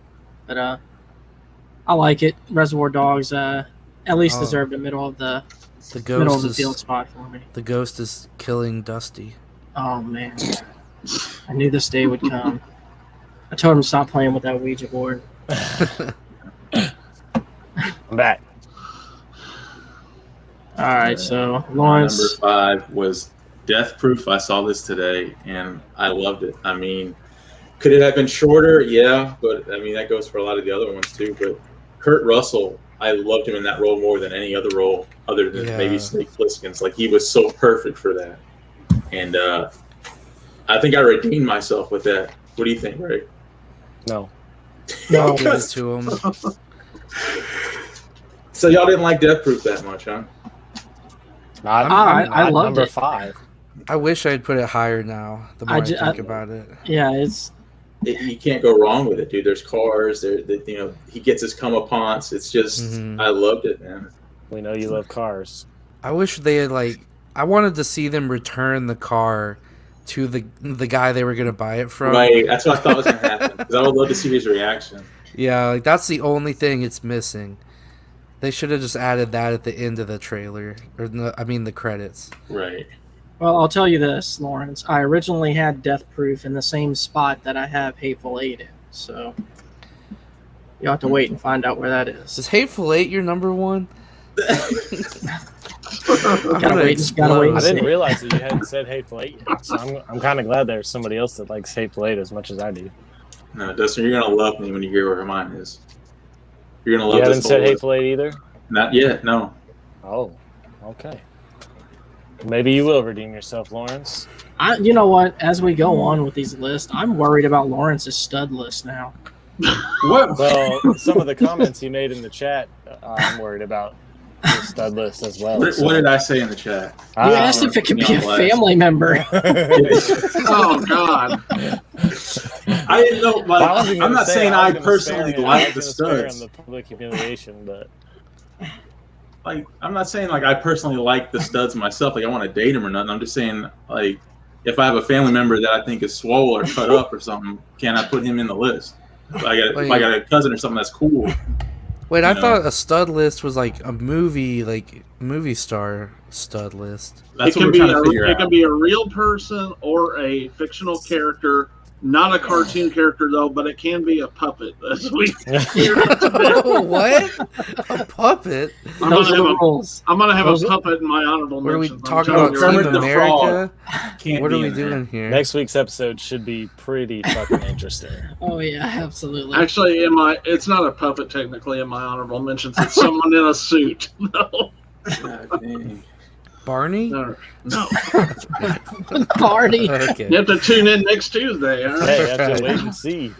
but I like it. Reservoir Dogs at least deserved the middle of the field spot for me. The ghost is killing Dusty. Oh man, I knew this day would come. I told him to stop playing with that Ouija board. I'm back. All right, so Lawrence. Number 5 was Death Proof. I saw this today, and I loved it. I mean, could it have been shorter? Yeah, but I mean that goes for a lot of the other ones too. But Kurt Russell, I loved him in that role more than any other role, other than maybe Snake Plissken's. He was so perfect for that, and I think I redeemed myself with that. What do you think, Ray? No. Give it to him. So y'all didn't like Death Proof that much, huh? I loved number it. 5. I wish I'd put it higher now. The more I think about it. Yeah, you can't go wrong with it, dude. There's cars. He gets his comeuppance. It's just, I loved it, man. We know you love cars. I wish they had I wanted to see them return the car to the guy they were gonna buy it from. Right, that's what I thought was gonna happen. Because I would love to see his reaction. Yeah, that's the only thing it's missing. They should have just added that at the end of the trailer, the credits. Right. Well, I'll tell you this, Lawrence. I originally had Death Proof in the same spot that I have Hateful Eight in, so you'll have to wait and find out where that is. Is Hateful Eight your number 1? Gotta wait and I see. didn't realize that you hadn't said Hateful Eight yet, so I'm kind of glad there's somebody else that likes Hateful Eight as much as I do. No, Dustin, you're gonna love me when you hear where mine is. You're gonna love You this haven't said Hateful Eight either? Not yet, no. Oh, okay. Maybe you will redeem yourself, Lawrence. You know what? As we go on with these lists, I'm worried about Lawrence's stud list now. What? Well, some of the comments he made in the chat, I'm worried about the stud list as well. What did I say in the chat? You asked if it could be a family member. Oh God! I didn't know. Like, I'm not saying I personally like the studs. The public humiliation, but like, I'm not saying like I personally like the studs myself. Like, I want to date them or nothing. I'm just saying, like, if I have a family member that I think is swole or cut up or something, can I put him in the list? If I got a cousin or something that's cool. Wait, I thought a stud list was like a movie star stud list. That's what we're trying to figure out. It can be a real person or a fictional character. Not a cartoon character though, but it can be a puppet. As we What? A puppet? I'm gonna have a puppet in my honorable mentions. What are we talking about? Team America? What are we doing here? Next week's episode should be pretty fucking interesting. Oh yeah, absolutely. Actually, it's not a puppet technically in my honorable mentions. It's someone in a suit. No. Barney? No. Barney. Okay. You have to tune in next Tuesday. Huh? Hey, you have to wait and see.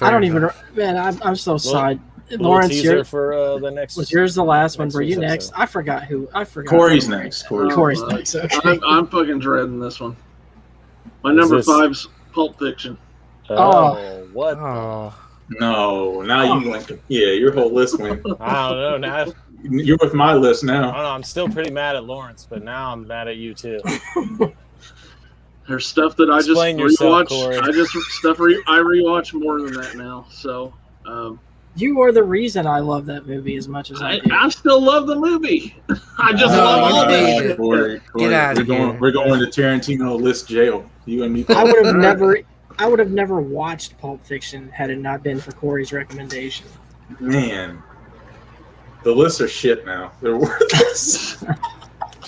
I don't even. Man, I'm so side. Lawrence, for the next. Was yours the last one? Were you next? I forgot who. Corey's next. Corey's next. Okay. I'm fucking dreading this one. My number 5's Pulp Fiction. What? Oh. No, now you went. Yeah, your whole list went. I don't know. Now you're with my list now. I don't know. I'm still pretty mad at Lawrence, but now I'm mad at you too. There's stuff that I just rewatch. Corey. I rewatch more than that now. So. You are the reason I love that movie as much as I do. I still love the movie. I just love all of it. Corey, Get out of here. We're going to Tarantino list jail. You and me. I would have never watched Pulp Fiction had it not been for Corey's recommendation. Man, the lists are shit now. They're worthless.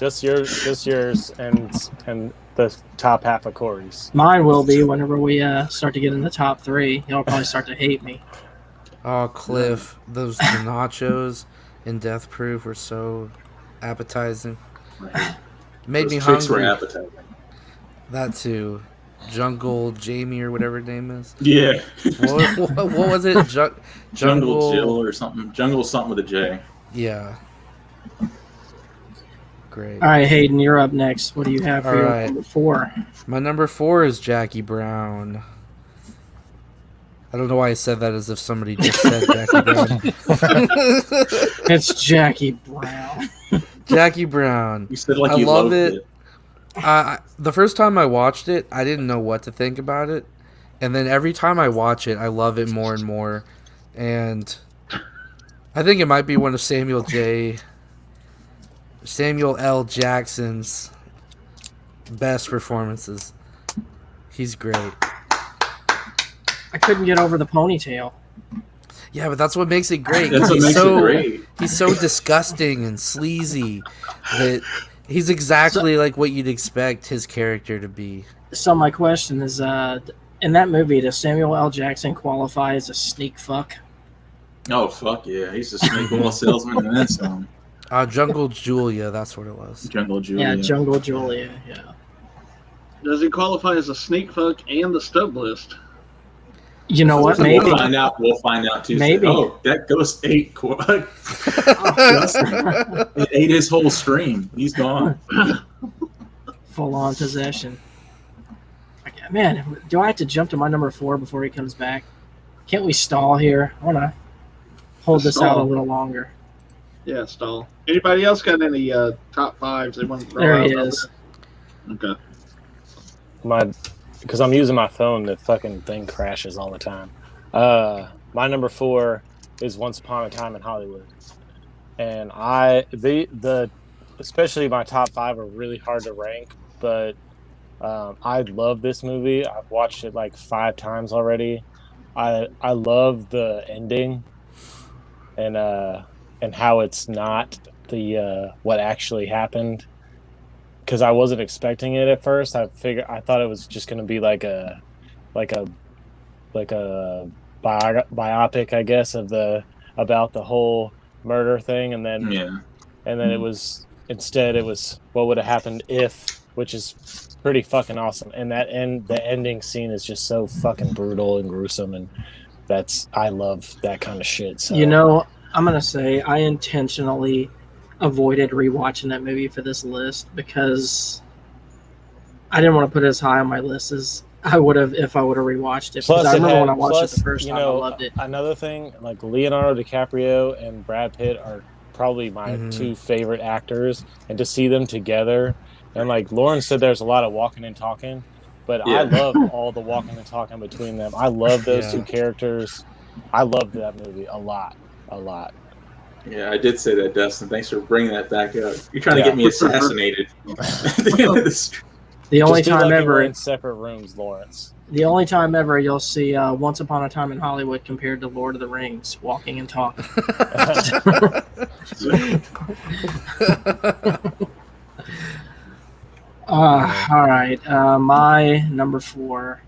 just yours, and the top half of Corey's. Mine will be whenever we start to get in the top 3. Y'all probably start to hate me. Oh, Cliff, the nachos in Death Proof were so appetizing. Right. Made Those me chicks hungry. were appetizing. That too. Jungle Jamie or whatever her name is. Yeah. What was it? Jungle Jill or something. Jungle something with a J. Yeah. Great. All right, Hayden, you're up next. What do you have for your number 4? My number 4 is Jackie Brown. I don't know why I said that as if somebody just said Jackie Brown. It's Jackie Brown. Jackie Brown. You said like I you love loved it. The first time I watched it, I didn't know what to think about it. And then every time I watch it, I love it more and more. And I think it might be one of Samuel L. Jackson's best performances. He's great. I couldn't get over the ponytail. Yeah, but that's what makes it great. That's what makes it great. He's so disgusting and sleazy that he's exactly like what you'd expect his character to be. So my question is, in that movie, does Samuel L. Jackson qualify as a sneak fuck? Oh, fuck yeah. He's a snake oil salesman and then some. Jungle Julia, that's what it was. Jungle Julia. Yeah, Jungle Julia, yeah. Does he qualify as a sneak fuck and the stub list? You know what? Maybe. We'll find out Tuesday. Maybe. Oh, that ghost ate It ate his whole stream. He's gone. Full on possession. Man, do I have to jump to my number 4 before he comes back? Can't we stall here? I want to hold this out a little longer. Yeah, stall. Anybody else got any top 5s they want to throw There out? he is. Okay. Because I'm using my phone, the fucking thing crashes all the time. My number 4 is Once Upon a Time in Hollywood, and especially my top 5 are really hard to rank, but I love this movie. I've watched it like 5 times already. I love the ending, and how it's not the what actually happened. Because I wasn't expecting it at first. I thought it was just going to be like a biopic, I guess, about the whole murder thing, and then it Instead, it was what would have happened if, which is pretty fucking awesome. And the ending scene is just so fucking brutal and gruesome, and I love that kind of shit. So. You know, I'm gonna say I intentionally avoided rewatching that movie for this list because I didn't want to put it as high on my list as I would have if I would have rewatched it. Plus, because I remember when I watched it the first time, I loved it. Another thing, like Leonardo DiCaprio and Brad Pitt are probably my two favorite actors, and to see them together, and like Lauren said, there's a lot of walking and talking, but I love all the walking and talking between them. I love those two characters. I loved that movie a lot. Yeah, I did say that, Dustin. Thanks for bringing that back up. You're trying to get me assassinated. The only time ever in separate rooms, Lawrence. The only time ever you'll see Once Upon a Time in Hollywood compared to Lord of the Rings, walking and talking. All right. My number 4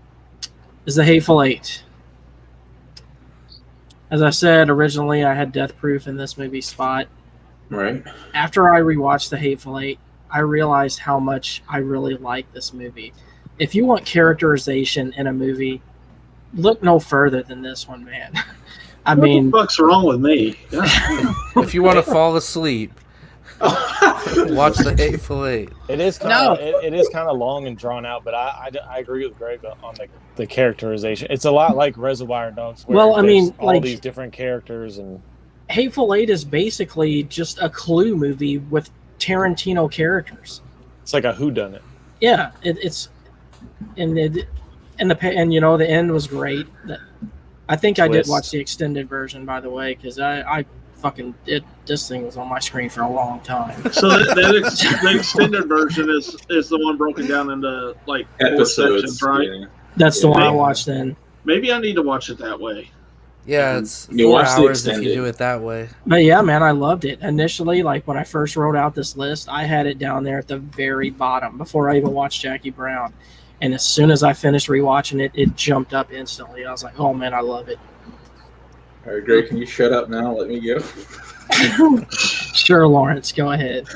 is The Hateful Eight. As I said, originally I had Death Proof in this movie spot. Right. After I rewatched The Hateful Eight, I realized how much I really like this movie. If you want characterization in a movie, look no further than this one, man. I mean, what the fuck's wrong with me? If you want to fall asleep, watch The Hateful Eight. It is kind of long and drawn out, but I agree with Greg on the characterization. It's a lot like Reservoir Dogs, where all these different characters and Hateful Eight is basically just a Clue movie with Tarantino characters. It's like a whodunit. Yeah, the end was great. I think I did watch the extended version, by the way, because this thing was on my screen for a long time. So the extended version is the one broken down into like episodes, right? Yeah. That's the one I watched then. Maybe I need to watch it that way. Yeah, it's 4 hours if you do it that way. But yeah, man, I loved it. Initially, like when I first wrote out this list, I had it down there at the very bottom before I even watched Jackie Brown. And as soon as I finished rewatching it, it jumped up instantly. I was like, oh man, I love it. All right, Greg, can you shut up now? Let me go. Sure, Lawrence, go ahead.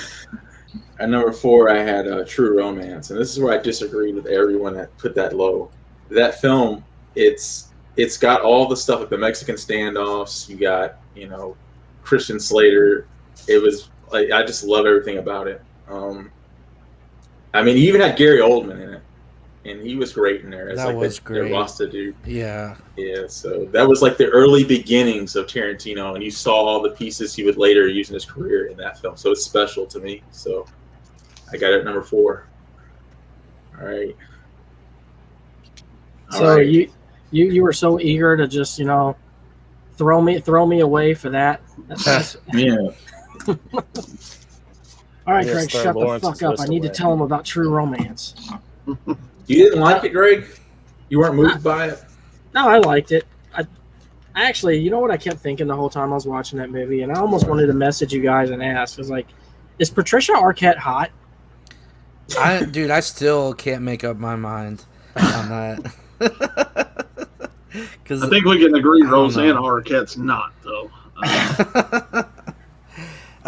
At number 4, I had True Romance. And this is where I disagree with everyone that put that low. That film, it's got all the stuff like the Mexican standoffs. You got, Christian Slater. It was like, I just love everything about it. You even had Gary Oldman in it, and he was great in there. That was great. The Rasta dude. Yeah. Yeah. So that was like the early beginnings of Tarantino, and you saw all the pieces he would later use in his career in that film. So it's special to me. So I got it at number 4. All right. So you were so eager to just throw me away for that. Yeah. All right, Greg, shut the fuck up. I need to tell him about True Romance. You didn't like it, Greg? You weren't moved by it? No, I liked it. I actually, you know what I kept thinking the whole time I was watching that movie, and I almost wanted to message you guys and ask. I was like, is Patricia Arquette hot? I still can't make up my mind on that. I think we can agree Roseanne Arquette's not, though. I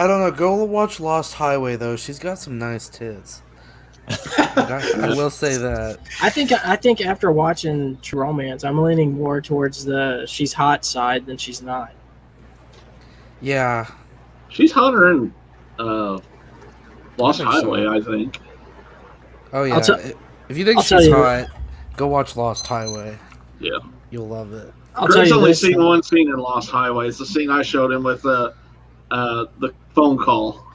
don't know. Go watch Lost Highway, though. She's got some nice tits. I will say that. I think after watching True Romance, I'm leaning more towards the she's hot side than she's not. Yeah. She's hotter in Lost Highway, I think. Oh, yeah. If you think she's hot, go watch Lost Highway. Yeah. You'll love it. Greg's only seen one scene in Lost Highway. It's the scene I showed him with the phone call.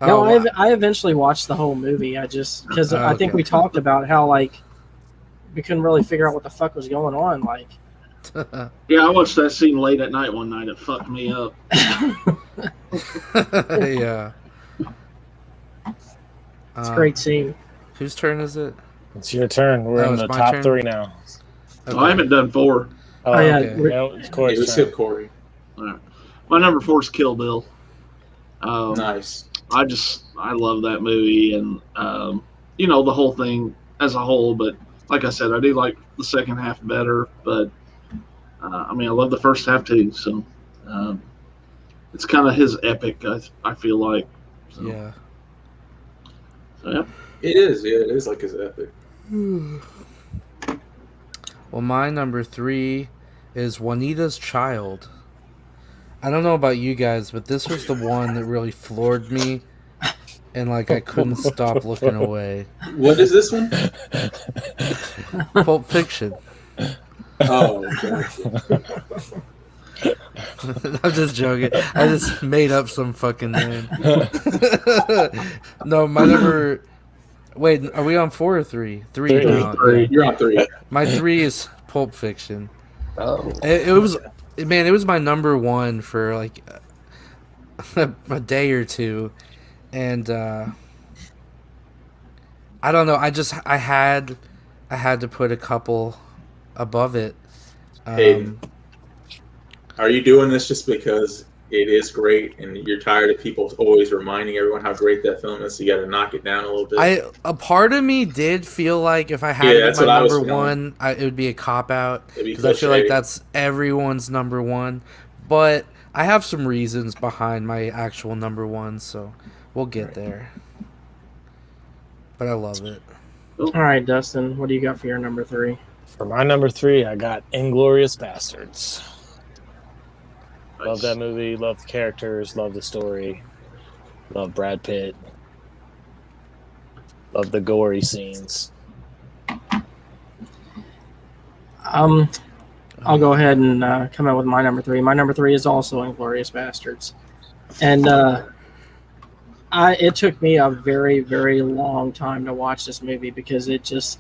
No, I eventually watched the whole movie. I just because I think we talked about how we couldn't really figure out what the fuck was going on. Yeah, I watched that scene late at night one night. It fucked me up. Yeah, it's a great scene. Whose turn is it? It's your turn. We're in the top 3 now. Okay. I haven't done 4. Oh yeah, okay. No, it's Corey's turn. Corey. All right. My number 4 is Kill Bill. Nice. I love that movie and the whole thing as a whole. But like I said, I do like the second half better. But I love the first half too. So it's kind of his epic. I feel like. So. Yeah. So, yeah. It is. Yeah, it is like his epic. Well, my number 3 is Juanita's Child. I don't know about you guys, but this was the one that really floored me, and like I couldn't stop looking away. What is this one? Pulp Fiction. Oh, okay. I'm just joking. I just made up some fucking name. No, my number. Wait, are we on 4 or 3? 3 now. You're on 3. My 3 is Pulp Fiction. Oh, It was, man, it was my number 1 for like a day or two, and I don't know. I had to put a couple above it. Hey, are you doing this just because it is great and you're tired of people always reminding everyone how great that film is, so you got to knock it down a little bit? A part of me did feel like if I had it as my number 1, it would be a cop out, because I feel like that's everyone's number 1. But I have some reasons behind my actual number 1, so we'll get there. But I love it. All right, Dustin, what do you got for your number 3? for my number 3, I got Inglourious Bastards. Love that movie, love the characters, love the story, love Brad Pitt, love the gory scenes. I'll go ahead and come out with my number 3. My number 3 is also Inglourious Bastards, and it took me a very, very long time to watch this movie because it just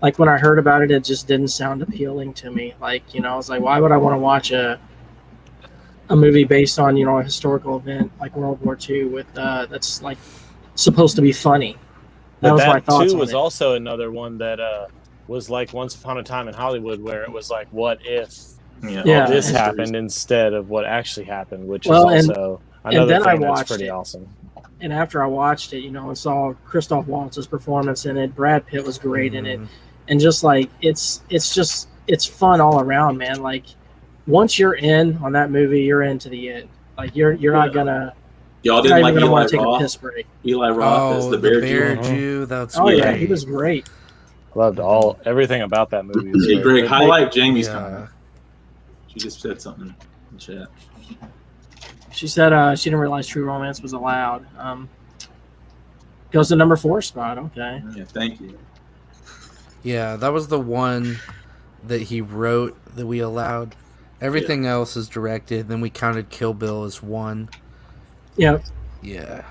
like when I heard about it, it just didn't sound appealing to me. Like, you know, I was like, why would I want to watch a movie based on, you know, a historical event like World War II with that's like supposed to be funny? That was my thoughts. Too was also another one that was like Once Upon a Time in Hollywood, where it was like, what if all this happened instead of what actually happened, which is also another thing that's pretty awesome. And after I watched it, you know, and saw Christoph Waltz's performance in it, Brad Pitt was great in it, and just like it's fun all around, man. Like once you're in on that movie, you're into the end. Like you're not gonna. Y'all didn't like Eli take Roth? A piss break. Eli Roth as the bear Jew. That's great. Yeah, he was great. Loved everything about that movie. Greg, highlight Jamie's comment. She just said something in chat. She said she didn't realize True Romance was allowed. Goes to number 4 spot. Okay. Yeah, thank you. Yeah, that was the one that he wrote that we allowed. Everything else is directed. Then we counted Kill Bill as 1. Yep. Yeah.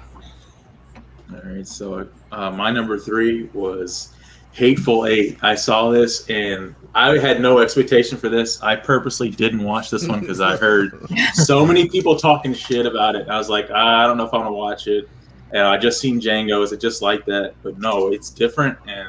All right. So my number 3 was Hateful Eight. I saw this and I had no expectation for this. I purposely didn't watch this one because I heard so many people talking shit about it. I was like, I don't know if I want to watch it. And I just seen Django. Is it just like that? But no, it's different. And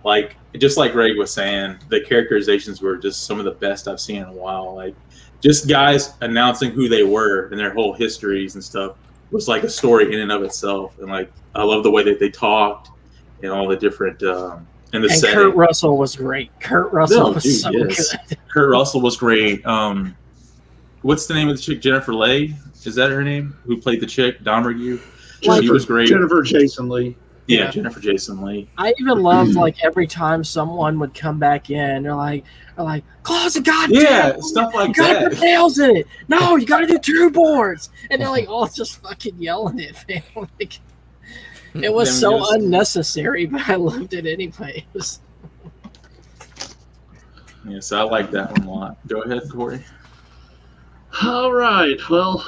like, just like Greg was saying, the characterizations were just some of the best I've seen in a while. Like, just guys announcing who they were and their whole histories and stuff was like a story in and of itself. And like, I love the way that they talked and all the different and the setting. Kurt Russell was great. Kurt Russell was so good. Kurt Russell was great. What's the name of the chick? Jennifer Leigh? Is that her name? Who played the chick? Domergue? She was great. Jennifer Jason Leigh. Yeah, Jennifer Jason Leigh. I even loved like every time someone would come back in, they're like, close the goddamn stuff like you that. Gotta put nails in it. No, you gotta do 2 boards. And they're like all just fucking yelling it, man. Like, it was so unnecessary, but I loved it anyways. Yeah, so I like that one a lot. Go ahead, Corey. All right. Well,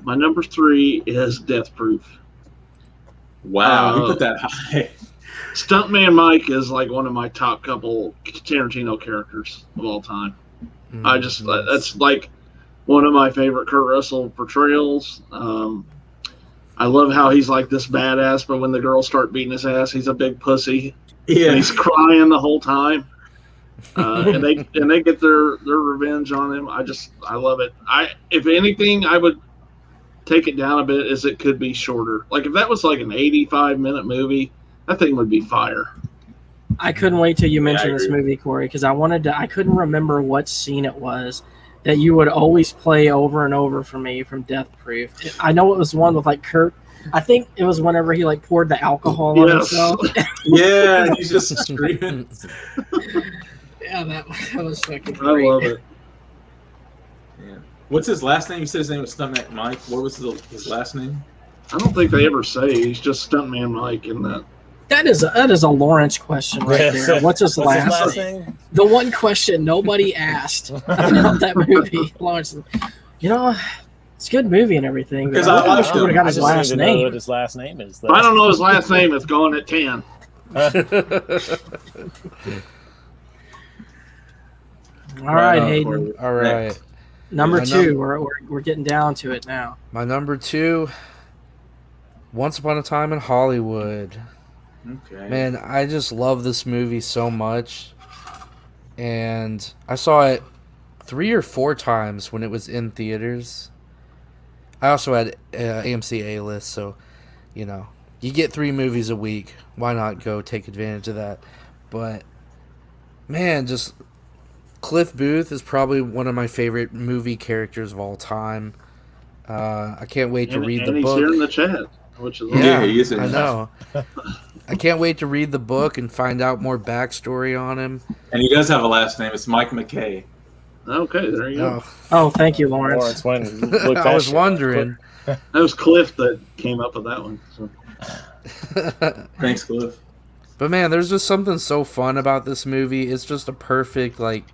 my number 3 is Death Proof. Wow, you put that high. Stuntman Mike is like one of my top couple Tarantino characters of all time. That's like one of my favorite Kurt Russell portrayals. I love how he's like this badass, but when the girls start beating his ass, he's a big pussy. Yeah, and he's crying the whole time. And they get their revenge on him. I love it. If anything, I would take it down a bit as it could be shorter. Like if that was like an 85-minute movie, that thing would be fire. I couldn't wait till you mentioned this movie, Corey, because I couldn't remember what scene it was, that you would always play over and over for me from Death Proof. I know it was one with like Kurt. I think it was whenever he like poured the alcohol on himself. Yeah, he's just screaming. Yeah, that was fucking great. I love it. Yeah. What's his last name? You said his name was Stuntman Mike. What was his last name? I don't think they ever say. He's just Stuntman Mike in that. That is a Lawrence question right there. What's his last name? The one question nobody asked about that movie. Lawrence, it's a good movie and everything. Because I wish we would have got I his just last need to know name. what his last name is. If I don't know his last name, it's going at 10. All right, Hayden. All right. Number 2. We're getting down to it now. My number 2, Once Upon a Time in Hollywood. Okay. Man, I just love this movie so much. And I saw it 3 or 4 times when it was in theaters. I also had AMC A-list, so, you get 3 movies a week. Why not go take advantage of that? But, man, just Cliff Booth is probably one of my favorite movie characters of all time. I can't wait to read the book. He's here in the chat, which is Yeah, he is. I know. I can't wait to read the book and find out more backstory on him. And he does have a last name. It's Mike McKay. Okay, there you go. Oh, thank you, Lawrence. I was wondering. That was Cliff that came up with that one. So. Thanks, Cliff. But man, there's just something so fun about this movie. It's just a perfect, like,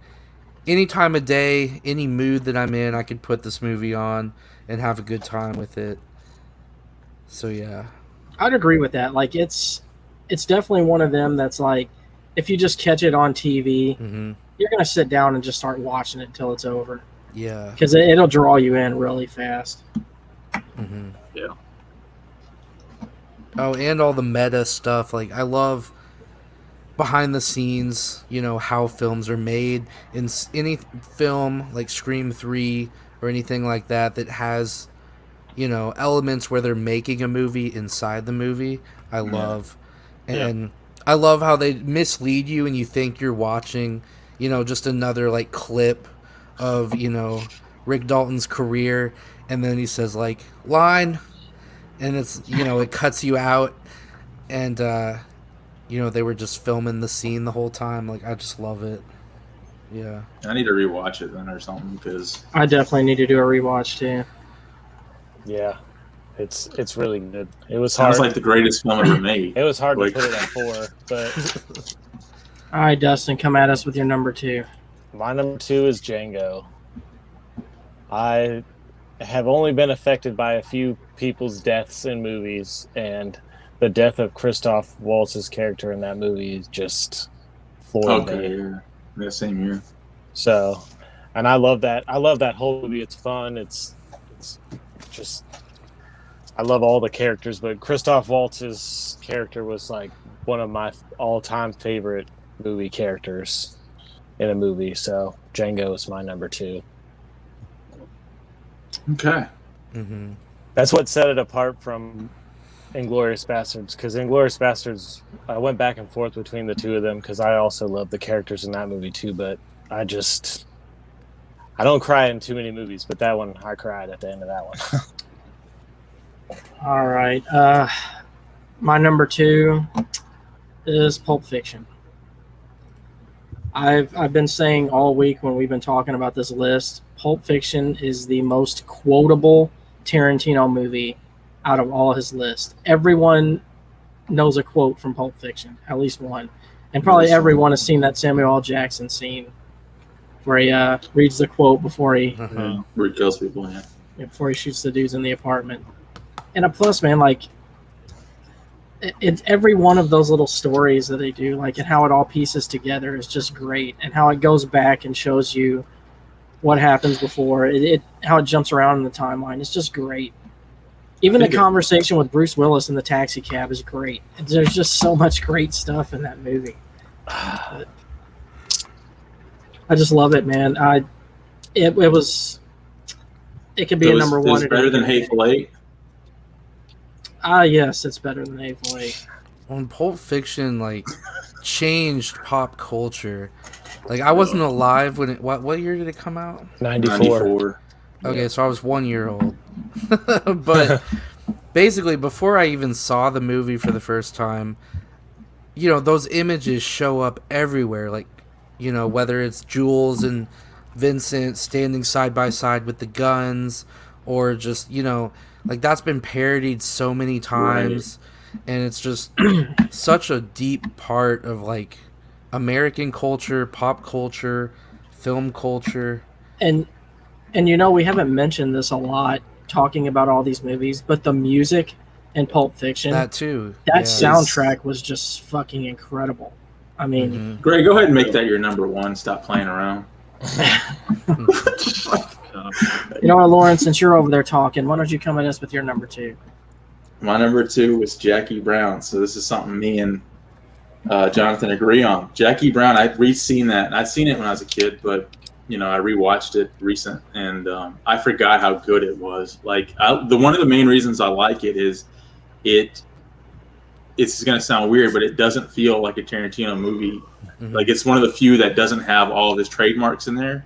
any time of day, any mood that I'm in, I could put this movie on and have a good time with it. So yeah. I'd agree with that. Like, it's definitely one of them that's like, if you just catch it on TV, you're going to sit down and just start watching it until it's over. Yeah. Because it'll draw you in really fast. Yeah. Oh, and all the meta stuff. Like, I love behind the scenes, how films are made. In any film, like Scream 3 or anything like that has, elements where they're making a movie inside the movie, I love. And I love how they mislead you and you think you're watching, just another, like, clip of, Rick Dalton's career. And then he says, like, line. And it's, it cuts you out. And, they were just filming the scene the whole time. Like, I just love it. Yeah. I need to rewatch it then or something because I definitely need to do a rewatch too. Yeah. It's really good. It was hard. Sounds like the greatest film ever made. It was hard to put it at 4, but All right, Dustin, come at us with your number 2. my number 2 is Django. I have only been affected by a few people's deaths in movies, and the death of Christoph Waltz's character in that movie just floored me. Yeah, same here. So, and I love that. I love that whole movie. It's fun. It's just, I love all the characters, but Christoph Waltz's character was like one of my all-time favorite movie characters in a movie. So Django is my number 2. Okay. That's what set it apart from Inglourious Bastards, because Inglourious Bastards, I went back and forth between the two of them because I also love the characters in that movie too, but I don't cry in too many movies, but that one, I cried at the end of that one. All right. My number 2 is Pulp Fiction. I've been saying all week when we've been talking about this list, Pulp Fiction is the most quotable Tarantino movie out of all his list. Everyone knows a quote from Pulp Fiction, at least one. And probably everyone has seen that Samuel L. Jackson scene where he reads the quote before he where he kills people, before he shoots the dudes in the apartment. And a plus, man, like, it's every one of those little stories that they do, like, and how it all pieces together is just great, and how it goes back and shows you what happens before how it jumps around in the timeline. It's just great. Even the conversation with Bruce Willis in the taxi cab is great. There's just so much great stuff in that movie. I just love it, man. It could be a number 1. It's better than Hateful Eight. Yes, it's better than Hateful Eight. When Pulp Fiction, like, changed pop culture, Like I wasn't alive when it. What year did it come out? 94. Okay, so I was 1 year old. But basically, before I even saw the movie for the first time, you know, those images show up everywhere. Like, you know, whether it's Jules and Vincent standing side by side with the guns, or just, you know, like that's been parodied so many times, and it's just such a deep part of like American culture, pop culture, film culture. And you know, we haven't mentioned this a lot talking about all these movies, but the music in Pulp Fiction, That too. that soundtrack was just fucking incredible. I mean, Mhm. Greg, go ahead and make that your number one. Stop playing around. You know what, Lauren, since you're over there talking, why don't you come at us with your number 2? My number 2 was Jackie Brown. So this is something me and Jonathan agree on. Jackie Brown, I'd re-seen that. I'd seen it when I was a kid, but you know, I rewatched it recent, and I forgot how good it was. Like, one of the main reasons I like it is it's going to sound weird, but it doesn't feel like a Tarantino movie. Mhm. Like, it's one of the few that doesn't have all of his trademarks in there,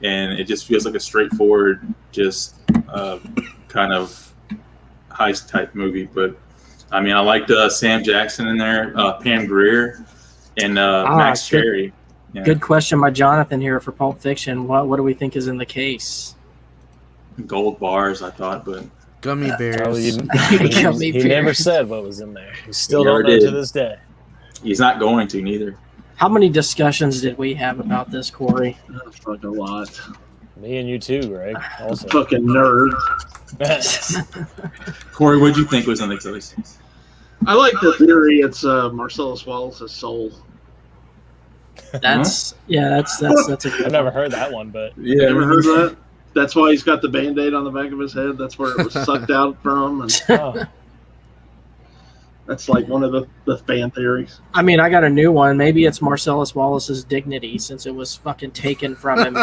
and it just feels like a straightforward, just kind of heist type movie. But I mean, I liked Sam Jackson in there, Pam Grier, and Max Cherry. Yeah. Good question by Jonathan here for Pulp Fiction. What do we think is in the case? Gold bars, I thought, but Gummy bears. He never said what was in there. He still don't know to this day. He's not going to neither. How many discussions did we have about this, Corey? Oh, fuck, a lot. Me and you too, Greg. Also. Fucking nerd. Corey, what'd you think was in the case? I like the theory. It's Marcellus Wallace's soul. That's that's a good I've never heard that one, but Yeah, Ever heard that? That's why he's got the Band-Aid on the back of his head. That's where it was sucked out from. And oh, that's like one of the fan theories. I mean, I got a new one. Maybe it's Marcellus Wallace's dignity, since it was fucking taken from him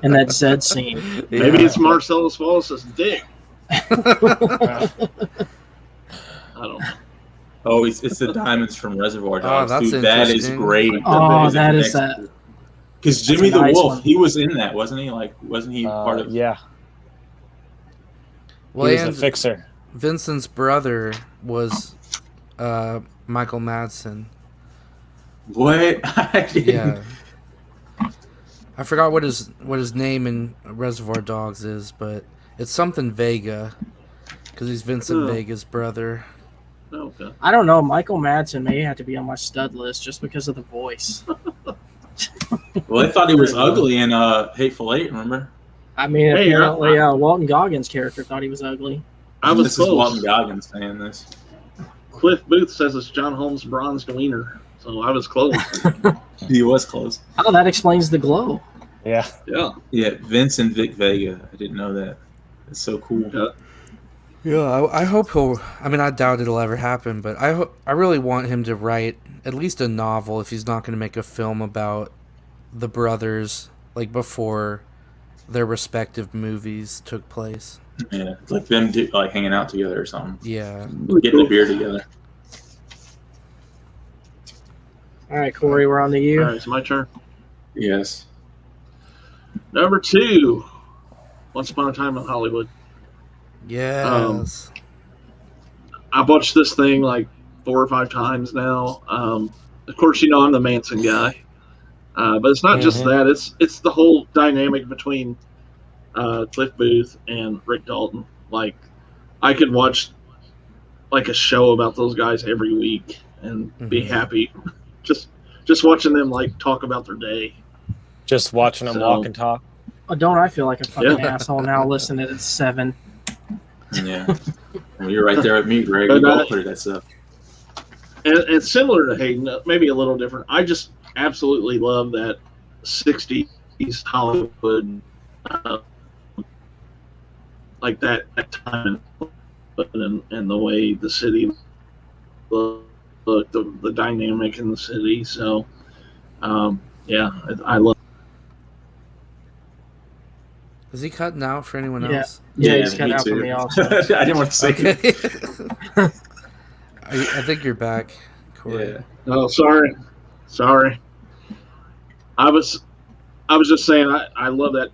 in that Zed scene. Yeah. Maybe it's Marcellus Wallace's dick. I don't know. Oh, it's the diamonds from Reservoir Dogs. that's Dude, that is interesting. great. Oh, that is that. Because Jimmy That's a the nice Wolf, one. he was in that, wasn't he? Like, wasn't he part of? yeah. Well, He was and the fixer. Vincent's brother was Michael Madsen. What? Yeah. I forgot what his name in Reservoir Dogs is, but it's something Vega, because he's Vincent Vega's brother. Okay. I don't know. Michael Madsen may have to be on my stud list just because of the voice. Well, they thought he was ugly in Hateful Eight. Remember? I mean, Hey, apparently Walton Goggins' character thought he was ugly. I was This is Walton close. Goggins saying this. Cliff Booth says it's John Holmes' bronzed wiener, so I was close. He was close. Oh, that explains the glow. Yeah. Yeah. Yeah, Vincent Vic Vega. I didn't know that. It's so cool. Yeah. Yeah, I hope he'll. I mean, I doubt it'll ever happen, but I really want him to write at least a novel if he's not going to make a film about the brothers, like before their respective movies took place. Yeah, it's like them like hanging out together or something. Yeah. Getting a beer together. All right, Corey, we're on to All you. right, it's my turn. Yes. Number 2, Once Upon a Time in Hollywood. Yes. I've watched this thing like 4 or 5 times now. Of course, you know I'm the Manson guy, but it's not just that. It's the whole dynamic between Cliff Booth and Rick Dalton. Like, I could watch like a show about those guys every week and be happy. Just watching them like talk about their day. Just watching them walk and talk. Oh, don't I feel like a fucking asshole now listening at 7? Yeah. Well, you're right there with me, Greg. We But, both heard that stuff. And similar to Hayden, maybe a little different. I just absolutely love that 60s Hollywood, like that time and the way the city looked, the dynamic in the city. So, yeah, I love. Is he cutting out for anyone Yeah. else? Yeah, he's me cut out for too. me also. I didn't want to say it. Okay. I think you're back, Corey. Yeah. Oh, sorry. I was I was just saying, I love that.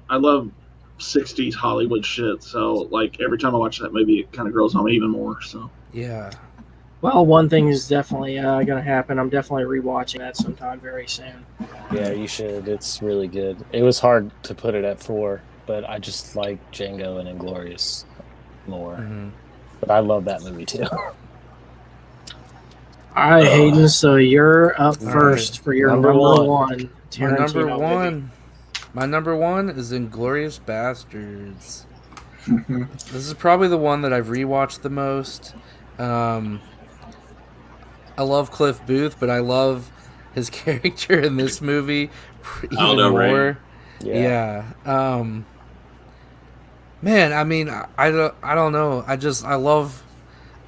I love 60s Hollywood shit. So, like, every time I watch that movie, it kind of grows on me even more. So, Yeah. Well, one thing is definitely going to happen. I'm definitely rewatching that sometime very soon. Yeah, you should. It's really good. It was hard to put it at 4, but I just like Django and Inglourious more. Mm-hmm. But I love that movie too. All right, Hayden. So you're up first for your number one. Tarantino My number one is Inglourious Bastards. This is probably the one that I've rewatched the most. I love Cliff Booth, but I love his character in this movie even more. Yeah. Man, I mean, I don't know.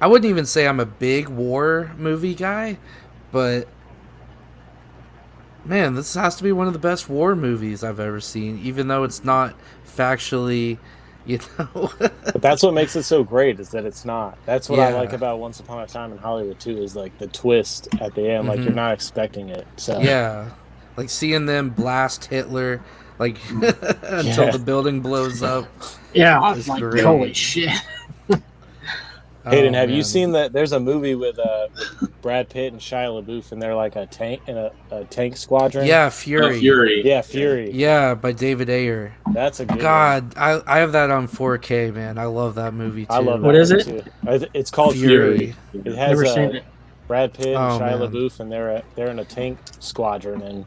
I wouldn't even say I'm a big war movie guy, but man, this has to be one of the best war movies I've ever seen, even though it's not factually, you know. But that's what makes it so great, is that it's not. That's what I like about Once Upon a Time in Hollywood too, is like the twist at the end, like you're not expecting it. So yeah, like seeing them blast Hitler, like until the building blows up. Yeah, I was like, holy shit. Hayden, have you seen that? There's a movie with Brad Pitt and Shia LaBeouf, and they're like a tank in a tank squadron. Yeah, Fury. Yeah, Fury. Yeah, by David Ayer. That's a good God, one. I have that on 4K, man. I love that movie too. I love that. What is it? Too. It's called Fury. It has Never seen it. Brad Pitt and Shia LaBeouf, and they're in a tank squadron, and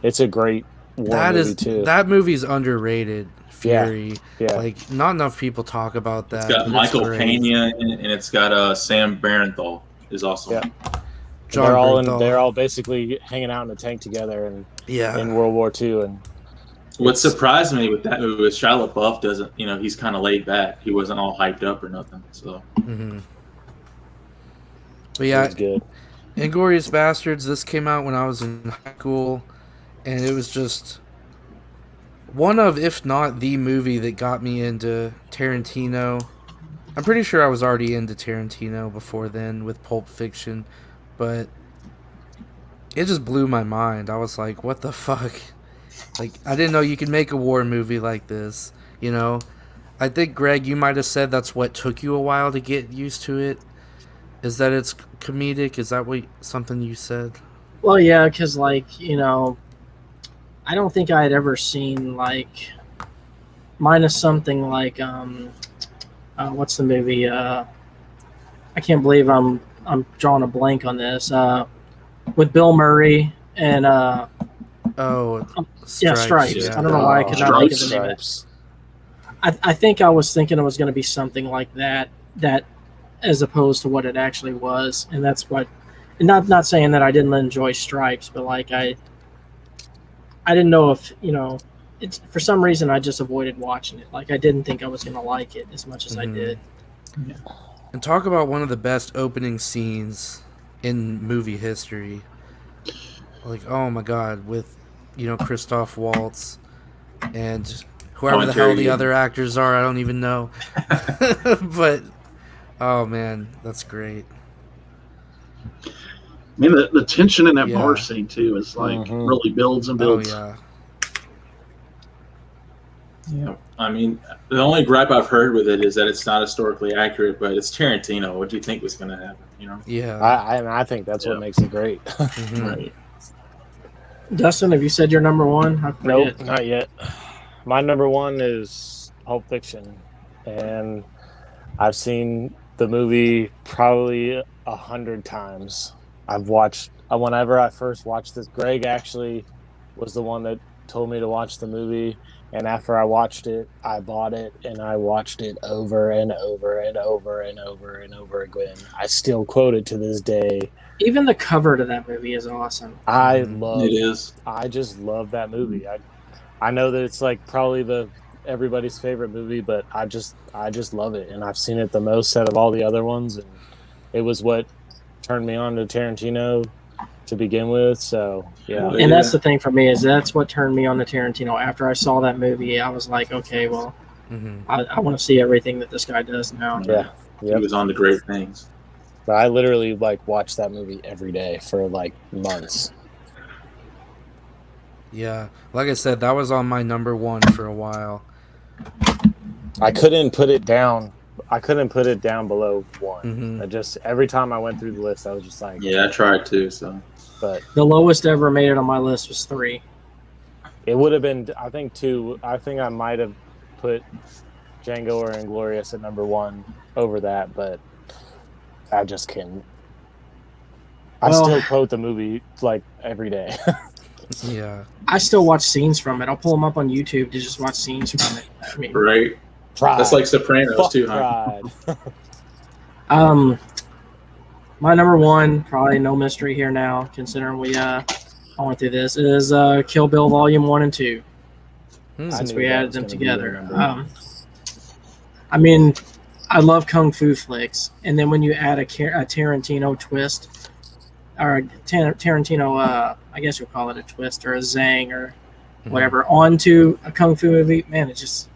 it's a great war movie too. That movie's underrated. Fury. Yeah. Like, not enough people talk about that. It's got Michael Pena and it's got Sam Barenthal is also. Yeah. They're all basically hanging out in a tank together and in World War II. And what surprised me with that movie was Shia LaBeouf doesn't, he's kind of laid back. He wasn't all hyped up or nothing. So. But yeah, it's good. Inglourious Bastards. This came out when I was in high school, and it was just one of, if not the movie that got me into Tarantino. I'm pretty sure I was already into Tarantino before then with Pulp Fiction, but it just blew my mind. I was like, what the fuck? Like, I didn't know you could make a war movie like this, you know? I think, Greg, you might have said that's what took you a while to get used to it. Is that it's comedic? Is that something you said? Well, yeah, because, I don't think I had ever seen, minus something like, what's the movie? I can't believe I'm drawing a blank on this. With Bill Murray and Stripes. Yeah. I don't know why I could not think of the name of it. I think I was thinking it was going to be something like that as opposed to what it actually was, and that's what. And not saying that I didn't enjoy Stripes, but I didn't know if it's for some reason I just avoided watching it. I didn't think I was going to like it as much as I did. Yeah. And talk about one of the best opening scenes in movie history. Oh my God, with Christoph Waltz and whoever the hell the other actors are, I don't even know. But oh man, that's great. I mean, the tension in that bar scene too is really builds and builds. Oh yeah. I mean, the only gripe I've heard with it is that it's not historically accurate, but it's Tarantino. What do you think was going to happen? Yeah. I think that's what makes it great. Right. Dustin, have you said your number one? Nope, not yet. My number one is Pulp Fiction, and I've seen the movie probably 100 times. I've watched whenever I first watched this. Greg actually was the one that told me to watch the movie, and after I watched it, I bought it and I watched it over and over and over and over and over again. I still quote it to this day. Even the cover to that movie is awesome. I just love that movie. I know that it's probably everybody's favorite movie, but I just love it, and I've seen it the most out of all the other ones, and it was what turned me on to Tarantino to begin with. So yeah, and that's the thing for me, is that's what turned me on to Tarantino. After I saw that movie, I was like, okay, well, I want to see everything that this guy does now. Yeah, he was on to great things. But I literally watch that movie every day for months. Yeah, like I said, that was on my number one for a while. I couldn't put it down. I couldn't put it down below one. Mm-hmm. I just every time I went through the list, I was just like, Yeah, I tried too. So, but The lowest ever made it on my list was 3. it would have been. I think 2. I think I might have put Django or Inglorious at number 1 over that, but I just couldn't. I Well- still quote the movie like every day. Yeah. I still watch scenes from it. I'll pull them up on YouTube to just watch scenes from it. I mean, right. Pride. That's like Sopranos Fuck too, huh? Pride. my number 1, probably no mystery here now, considering we went through this, is Kill Bill Volume 1 and 2. Since knew we that added was them gonna be your together. number. I mean, I love kung fu flicks, and then when you add a Tarantino twist, or a Tarantino, I guess you'll call it a twist or a zang or whatever, onto a kung fu movie, man, it's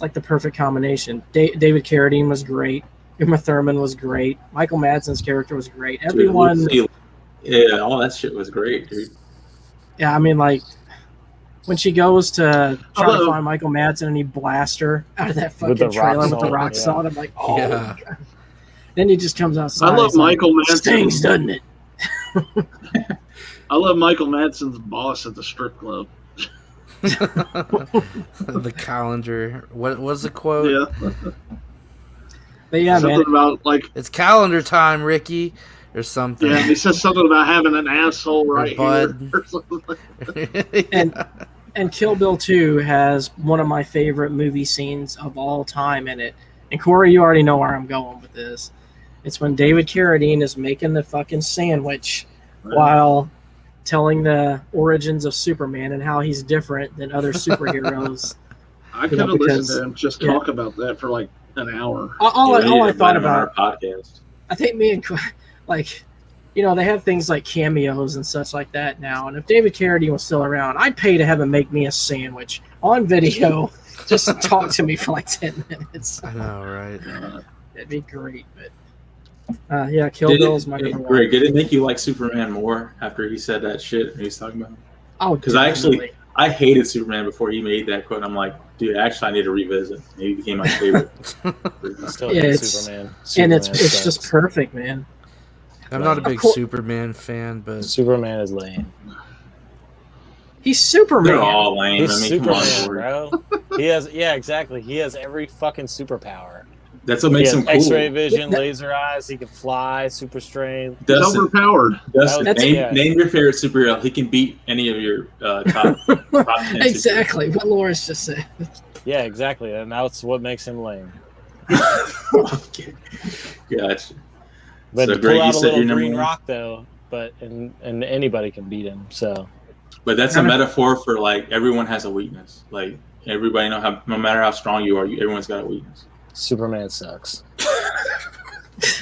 like the perfect combination. David Carradine was great. Uma Thurman was great. Michael Madsen's character was great. Everyone, Dude, yeah, all that shit was great, dude. yeah, I mean, like when she goes to try to Although- find Michael Madsen and he blasts her out of that With the fucking rock trailer with the salt, rock yeah. salt, I'm like, oh. Yeah. God. Then he just comes outside. I love he's like, Michael Madsen. Stings, doesn't it? I love Michael Madsen's boss at the strip club. The calendar. What was the quote? Yeah, But yeah, something man. about like It's calendar time, Ricky, or something. he says something about having an asshole right bud. here or something like And Kill Bill 2 has one of my favorite movie scenes of all time in it. And Corey, you already know where I'm going with this. It's when David Carradine is making the fucking sandwich while telling the origins of Superman and how he's different than other superheroes. I could have listened because- to him just yeah. talk about that for like an hour. All We need I to thought invite him on about, our podcast. I think me and like, you know, they have things like cameos and such like that now. And if David Carradine was still around, I'd pay to have him make me a sandwich on video, just to talk to me for like 10 minutes. I know, right? It'd be great. But yeah, Kill Bill's my number 1. Greg, did it make you like Superman more after he said that shit he's talking about? Oh, 'Cause I hated Superman before he made that quote. I'm like, dude, actually, I need to revisit. And he became my favorite. Still Yeah, hate it's- Superman. and Superman it's just sucks. perfect, man. I'm not a Of big course- Superman fan, but Superman is lame. He's Superman. They're all lame. He's I mean, come Superman, on, Lord. bro. He has, yeah, exactly. He has every fucking superpower. That's what He makes has him cool. X-ray vision, Yeah. laser eyes. He can fly, super strength. He's Dustin, overpowered. Dustin, That's- name your favorite superhero. He can beat any of your top 10 Exactly what Loris just said. Yeah, exactly, and that's what makes him lame. superheroes. Gotcha. But So, to Greg, pull you out a said little your number green one? rock though, but and anybody can beat him. So But that's a metaphor for like everyone has a weakness. Like everybody know how no matter how strong you are, everyone's got a weakness. Superman sucks.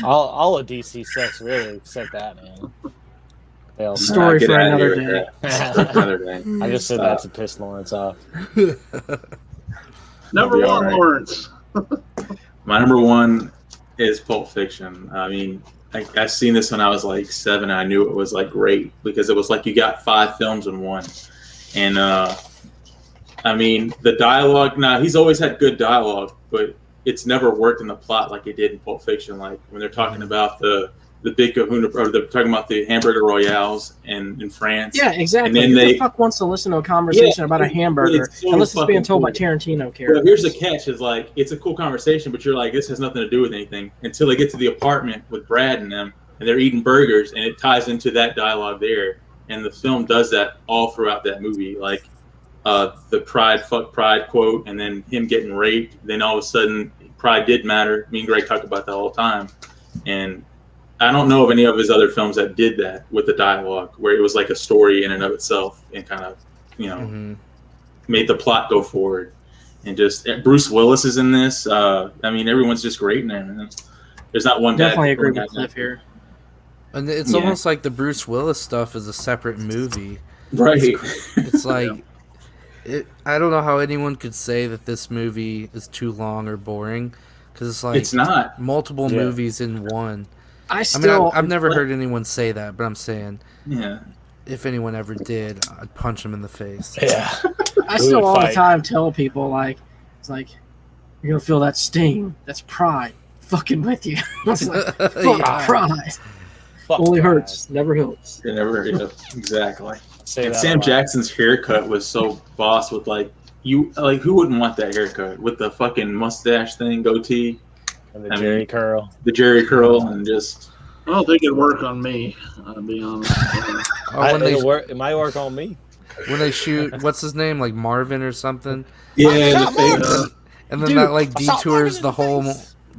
all of DC sucks, really, except Batman. They all suck. Story Get for out of another here day. with that. For another day. I just said that to piss Lawrence off. Number Be all one, right. Lawrence. My number 1 is Pulp Fiction. I mean, I seen this when I was like 7. And I knew it was like great because it was like you got 5 films in one. And I mean, the dialogue. Now he's always had good dialogue, but it's never worked in the plot like it did in Pulp Fiction. Like when they're talking about the big kahuna, or they're talking about the hamburger royales in France. Yeah, exactly. And Who then the fuck wants to listen to a conversation about a hamburger it's so unless it's being fucking told by cool. Tarantino Well, characters? here's the catch: is like it's a cool conversation, but you're like, this has nothing to do with anything until they get to the apartment with Brad and them, and they're eating burgers, and it ties into that dialogue there. And the film does that all throughout that movie, like the "pride, fuck pride" quote, and then him getting raped. Then all of a sudden, pride did matter. Me and Greg talk about that all the time, and I don't know of any of his other films that did that with the dialogue, where it was like a story in and of itself, and kind of, made the plot go forward. And just Bruce Willis is in this. I mean, everyone's just great in there. Man. There's not one. Definitely bad agree thing with I Cliff here. and it's Yeah. almost like the Bruce Willis stuff is a separate movie. Right. It's like I don't know how anyone could say that this movie is too long or boring because it's like It's not. multiple movies in one. I I mean, still, I've never heard anyone say that, but I'm saying, Yeah. if anyone ever did, I'd punch him in the face. Yeah. I We still would all fight. the time tell people like, it's like you're gonna feel that sting. That's pride fucking with you. It's like fuck Yeah. pride. Fuck Only pride. hurts, never helps. It never, exactly. Say And that Sam a lot. Jackson's haircut was so boss with who wouldn't want that haircut with the fucking mustache thing, goatee, And the Jerry curl. the Jerry curl, and just I don't think it'd work on me. I'll be honest. It might work on me. When they shoot, what's his name, like Marvin or something, the face. and then Dude, that like I shot Marvin detours in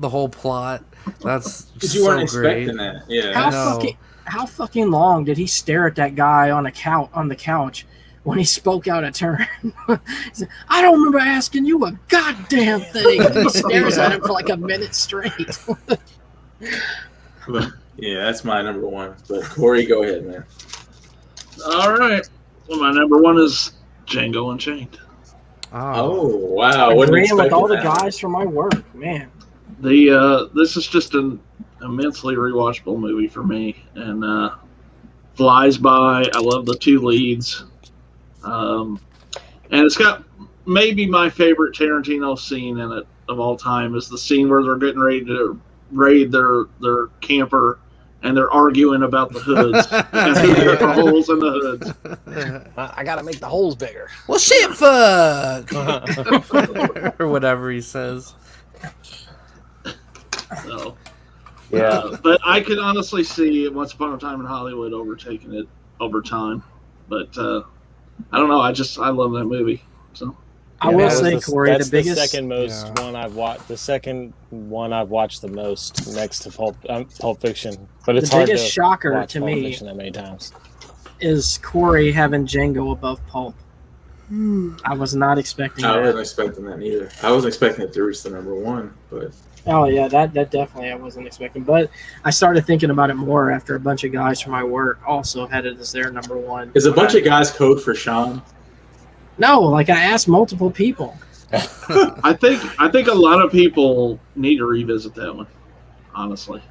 the whole plot. That's Because you weren't so great. expecting that. Yeah. How fucking long did he stare at that guy on the couch when he spoke out a turn? He said, I don't remember asking you a goddamn thing. And he stares at him for like a minute straight. But, yeah, that's my number one. But Corey, go ahead, man. All right. Well, my number one is Django Unchained. Oh wow! Wasn't Agreeing with all the expecting that. guys from my work, man. This is just an immensely rewatchable movie for me, and flies by. I love the two leads, and it's got maybe my favorite Tarantino scene in it of all time is the scene where they're getting ready to raid their camper, and they're arguing about the hoods and who got the holes in the hoods. I gotta make the holes bigger. Well, shit, fuck, or whatever he says. So, Yeah. but I could honestly see Once Upon a Time in Hollywood overtaking it over time. But I don't know. I love that movie. So I Yeah, will that was say, Corey, that's the biggest. second most one I've watched. The second one I've watched the most, next to Pulp Fiction. But it's The hard biggest to shocker watch to Pulp me Fiction that many times. is Corey having Django above Pulp. I was not expecting I that. wasn't expecting that either. I was expecting it to reach the number one, but Oh yeah, that definitely I wasn't expecting. But I started thinking about it more after a bunch of guys from my work also had it as their number one. is a bunch of guys code for Sean? No, like I asked multiple people. I think a lot of people need to revisit that one. Honestly.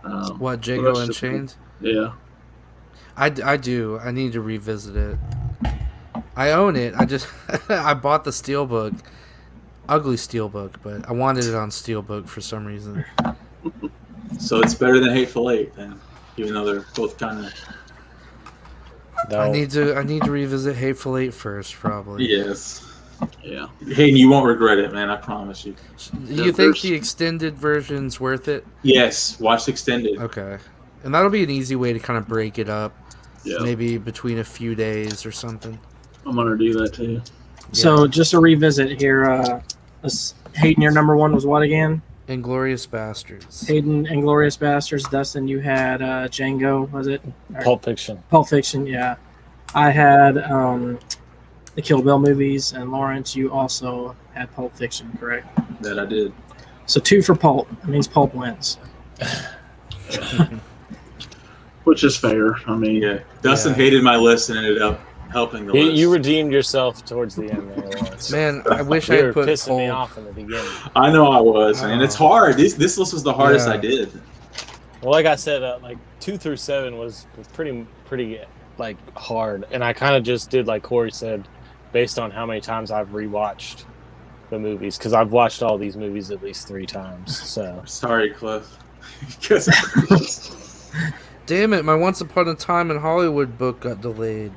What, that's Django just- Unchained? Yeah. I do. I need to revisit it. I own it. I just I bought the steelbook, ugly steelbook, but I wanted it on steelbook for some reason. So it's better than Hateful Eight, then, even though they're both kind of. I need to revisit Hateful Eight first, probably. Yes. Yeah. Hayden, you won't regret it, man. I promise you. Do you think the extended version's worth it? Yes. Watch extended. Okay, and that'll be an easy way to kind of break it up. Yeah. Maybe between a few days or something. I'm gonna do that too. So just to revisit here, Hayden, your number one was what again? Inglourious Bastards. Hayden, Inglourious Bastards. Dustin, you had Django, was it? Or Pulp Fiction. Pulp Fiction, yeah. I had the Kill Bill movies, and Lawrence, you also had Pulp Fiction, correct? That I did. So 2 for Pulp. That means Pulp wins. Which is fair. I mean, Yeah. Dustin Yeah. hated my list and ended up helping the list. You redeemed yourself towards the end there, Lawrence. Man, I wish You I were had put pissing me Pulp. off in the beginning. I know I was, man. It's Oh. hard. This list was the hardest Yeah. I did. Well, like I said, like 2 through 7 was pretty like hard, and I kind of just did like Corey said, based on how many times I've rewatched the movies, because I've watched all these movies at least 3 times. So Sorry, Cliff. 'Cause- Damn it, my Once Upon a Time in Hollywood book got delayed.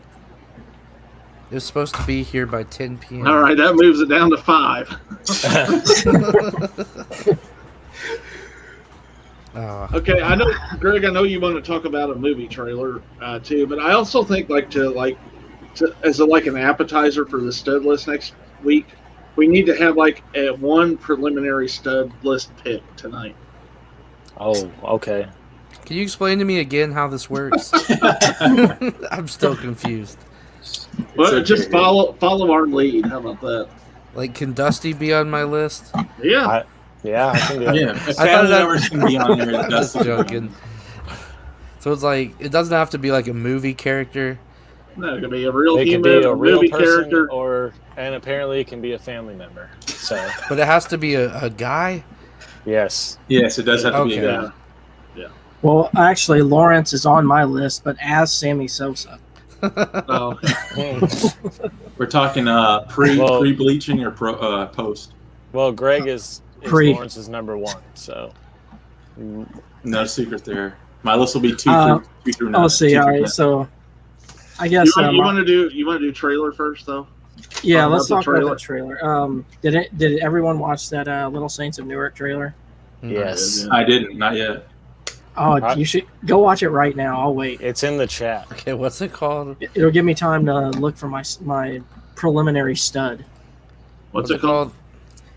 It was supposed to be here by 10 p.m. all right, that moves it down to 5. Oh, Okay, I know, Greg. I know you want to talk about a movie trailer too, but I also think as an appetizer for the stud list next week, we need to have like a one preliminary stud list pick tonight. oh, okay. can you explain to me again how this works? I'm still confused. Well, okay, just Greg. follow our lead. How about that? Like, can Dusty be on my list? Yeah. Yeah, I can do that. Yeah, thought family that- members can be on there. I'm That's just joking. So it's like, it doesn't have to be like a movie character. No, it could be a real It could human, be a real movie person, character. and apparently it can be a family member. So But it has to be a guy? yes, Yes, it does have to be Okay. a guy. Well, actually, Lawrence is on my list, but as Sammy Sosa. Oh, We're talking pre bleaching or post. Well, Greg is Pre. Lawrence's number 1, so No secret there. My list will be 2 through 9. Let's see. All right, so I guess you want to do trailer first though? Yeah, let's talk about the trailer. Did everyone watch that Little Saints of Newark trailer? yes. I didn't, not yet. Oh, you should go watch it right now. I'll wait. It's in the chat. Okay, what's it called? It'll give me time to look for my preliminary stud. What's it called?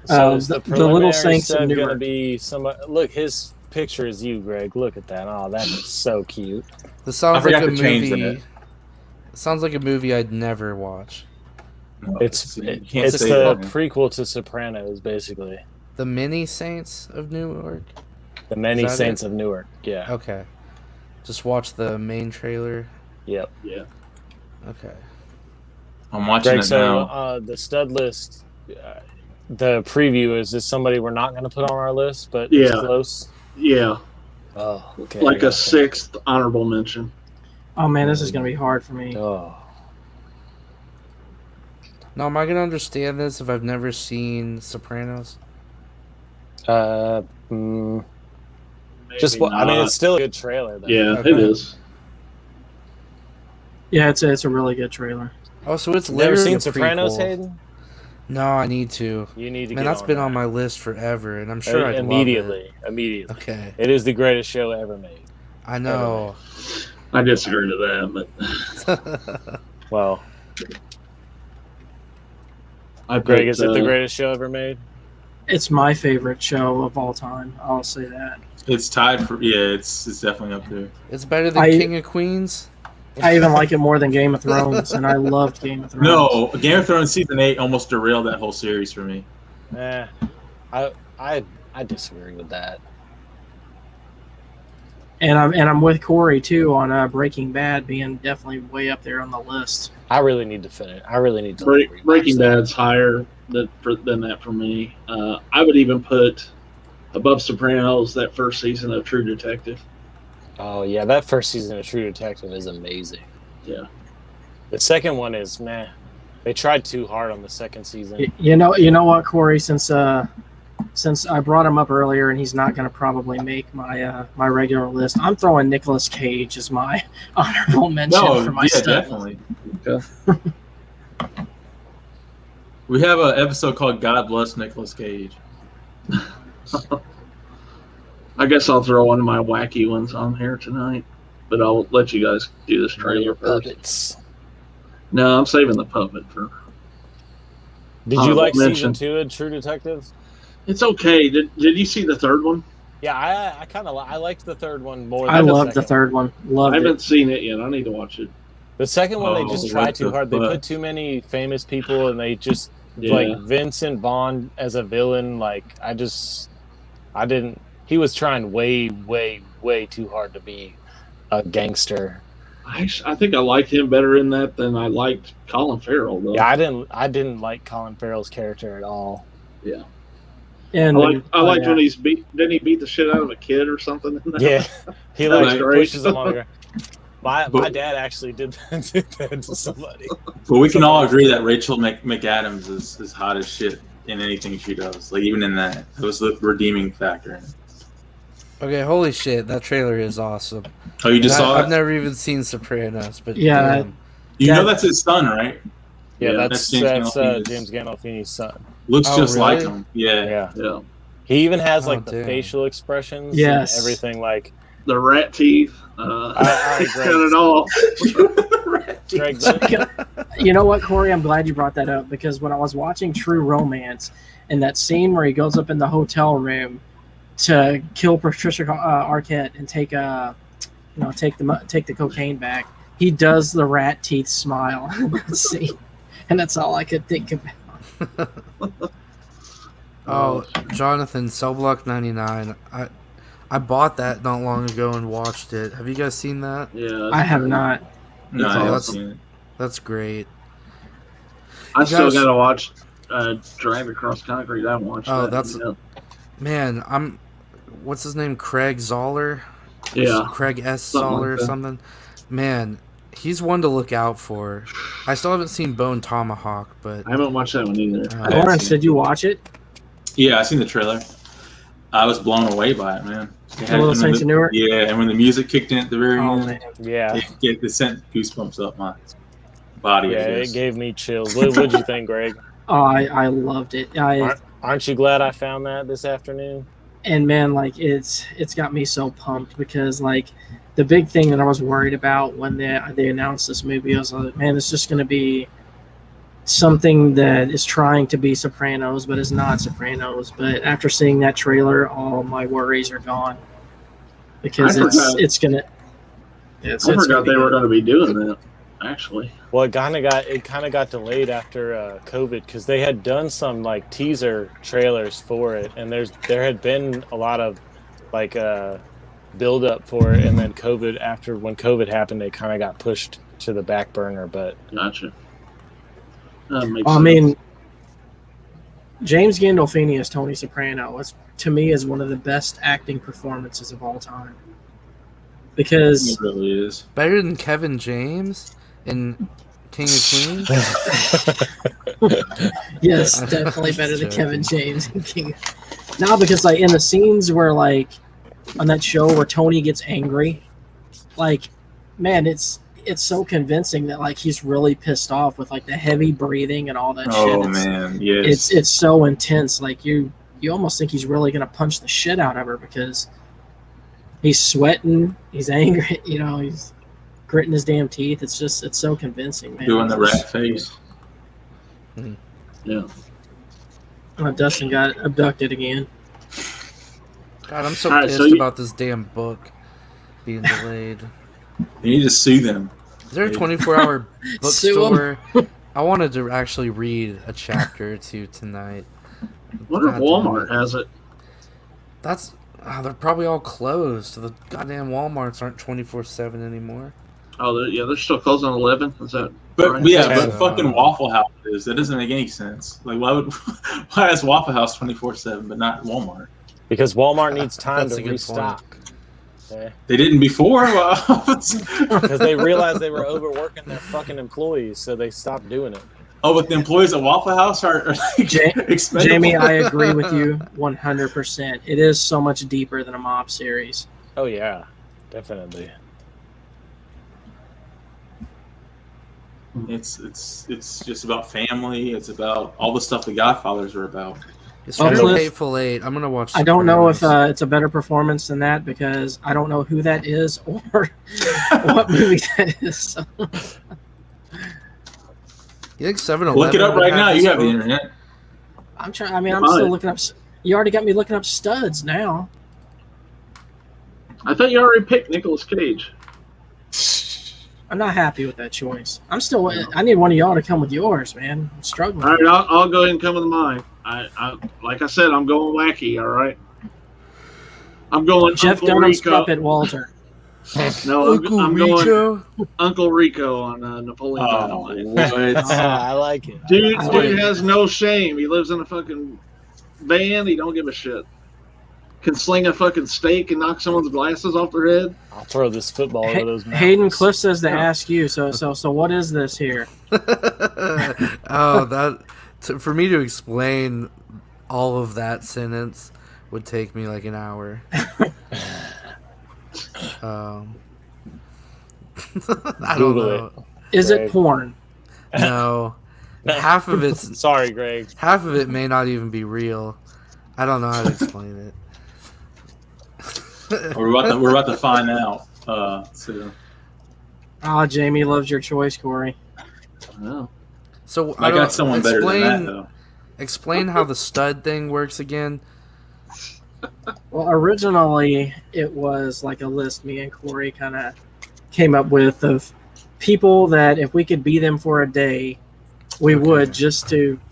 So is the Little Saints of going to Newark. be somebody? Look, his picture is you, Greg. Look at that. Oh, that is so cute. This sounds I like forgot a to change movie. that. It sounds like a movie I'd never watch. No, It's you can't it's say the that. prequel to Sopranos, basically. The Mini Saints of Newark. The Many Is that Saints it? of Newark. Yeah. Okay, just watch the main trailer. Yep. Yeah. Okay. I'm watching Greg, it now. so the stud list, the preview is this somebody we're not going to put on our list, but it's Yeah. close. Yeah. Oh, okay. Like a 6th honorable mention. Oh man, this is gonna be hard for me. Oh. Now, am I gonna understand this if I've never seen Sopranos? Maybe I mean, not. it's still a good trailer, though. Yeah, Okay. it is. Yeah, it's a really good trailer. Oh, so it's Never literally seen a Sopranos, prequel. Hayden? No, I need to. You need to Man, get that's been on my list forever, and I'm sure I'd immediately. love Immediately. it. Okay, It is the greatest show ever made. I know. I disagree to that, but Well, I Greg, put, is it the greatest show ever made? It's my favorite show of all time. I'll say that. It's tied for it's definitely up there. It's better than I- King of Queens. I even like it more than Game of Thrones, and I loved Game of Thrones. No, Game of Thrones season 8 almost derailed that whole series for me. I disagree with that. And I'm with Corey too on Breaking Bad being definitely way up there on the list. I really need to finish. I really need to Breaking rewatch that. Bad's higher than that for me. I would even put above Sopranos that first season of True Detective. Oh yeah, that first season of True Detective is amazing. Yeah. The second one is meh. They tried too hard on the second season. You know what, Corey? Since I brought him up earlier, and he's not going to probably make my my regular list, I'm throwing Nicolas Cage as my honorable mention for my stud. definitely. Okay. We have an episode called "God Bless Nicolas Cage." I guess I'll throw one of my wacky ones on here tonight, but I'll let you guys do this trailer first. Puppets. No, I'm saving the puppet for. Did you Honorable like mention. season 2 of True Detective? It's okay. Did you see the third one? Yeah, I liked the third one more. I than loved the second. third one. Loved I haven't it. seen it yet. I need to watch it. The second one, they Oh, just what tried too the hard. They fuck? put too many famous people, and they just Yeah. like Vincent Vaughn as a villain. Like I didn't. He was trying way too hard to be a gangster. I think I liked him better in that than I liked Colin Farrell. Though. Yeah, I didn't like Colin Farrell's character at all. And I liked when didn't he beat the shit out of a kid or something? In that? Yeah, he That like was great. pushes him on the ground. My But- dad actually did that to somebody. But we can all agree that Rachel McAdams is hot as shit in anything she does. Like even in that, it was the redeeming factor in it. Okay, holy shit, that trailer is awesome. Oh, you just And saw I've it? never even seen Sopranos, but Yeah, damn. You Yeah. know that's his son, right? Yeah, Yeah, that's that's James Gandolfini's- James Gandolfini's son. Looks Oh, just like really? him. Yeah. Yeah, Yeah. he even has Oh, like the damn. facial expressions. Yes. and everything like. The rat teeth. I agree. Got it all. Greg, you know what, Corey? I'm glad you brought that up because when I was watching True Romance, and that scene where he goes up in the hotel room to kill Patricia Arquette and take the cocaine back, he does the rat teeth smile in that scene, and that's all I could think about. Oh, Jonathan, Cell Block 99. I bought that not long ago and watched it. Have you guys seen that? Yeah. I have not. No, I Oh, haven't that's- seen it. That's great. I still guys- gotta watch Drive Across Concrete. I haven't watched Oh, that. that's- yet. Man, what's his name? Craig Zoller? Yeah. Craig S. Something Soller like or that. something. Man, he's one to look out for. I still haven't seen Bone Tomahawk, but I haven't watched that one either. Lawrence, did you watch it? Yeah, I seen the trailer. I was blown away by it, man. Little Saints of Newark? Yeah, and when the music kicked in at the very Oh, end, man. Yeah. it sent goosebumps up my body. Yeah, I it guess. gave me chills. What'd you think, Greg? Oh, I loved it. Aren't you glad I found that this afternoon? And man, like it's got me so pumped because like the big thing that I was worried about when they announced this movie, I was like, man, it's just going to be something that is trying to be Sopranos but is not Sopranos. But after seeing that trailer, all my worries are gone because it's gonna. I forgot they were going to be doing that. Actually, well, it kind of got delayed after COVID because they had done some like teaser trailers for it, and there had been a lot of like build up for it, and then when COVID happened, they kind of got pushed to the back burner. But gotcha. I mean, James Gandolfini as Tony Soprano to me is one of the best acting performances of all time because It really is better than Kevin James in King of Queens. Yes, definitely better than Kevin James in King. No, because like in the scenes where like on that show where Tony gets angry, like man, it's so convincing that like he's really pissed off with like the heavy breathing and all that shit. Oh man, yes. It's so intense. Like you almost think he's really gonna punch the shit out of her because he's sweating, he's angry, he's gritting his damn teeth. It's so convincing, man. Doing the rat face. Yeah. Dustin got abducted again. God, I'm so pissed about this damn book being delayed. You need to sue them. Is there a 24-hour bookstore? I wanted to actually read a chapter or two tonight. Wonder if Walmart has it. They're probably all closed. The goddamn Walmarts aren't 24/7 anymore. Oh, they're still closed on 11. Is that? But right? yeah, but fucking Waffle House is. That doesn't make any sense. Like, why is Waffle House 24/7 but not Walmart? Because Walmart needs time That's to a good restock. They didn't before. Because they realized they were overworking their fucking employees, so they stopped doing it. Oh, but the employees at Waffle House are like expendable. Jamie, I agree with you 100%. It is so much deeper than a mob series. Oh yeah, definitely. It's just about family. It's about all the stuff the Godfathers are about. It's Cliff, Hateful Eight. I'm gonna watch. I don't know if it's a better performance than that because I don't know who that is or what movie that is. So. You think 7-Eleven? Look it up right now. You have the internet. I'm trying. I mean, I'm still looking up. You already got me looking up studs now. I thought you already picked Nicolas Cage. I'm not happy with that choice. I need one of y'all to come with yours, man. I'm struggling. All right, I'll go ahead and come with mine. I like I said, I'm going wacky. All right. I'm going Jeff Uncle Dunham's Rico. puppet Walter. No, I'm Rico? going Uncle Rico on Napoleon Dynamite. What? I like it. Dude has no shame. He lives in a fucking van. He don't give a shit. Can sling a fucking steak and knock someone's glasses off their head. I'll throw this football over those mountains. Hayden Cliff says to ask you. So what is this here? For me to explain all of that sentence would take me like an hour. I don't know. Is it porn? No. Half of it's Sorry, Greg. Half of it may not even be real. I don't know how to explain it. We're about to find out. Jamie loves your choice, Corey. No. So I got someone better than that, though. Explain how the stud thing works again. Well, originally it was like a list me and Corey kind of came up with of people that if we could be them for a day, we would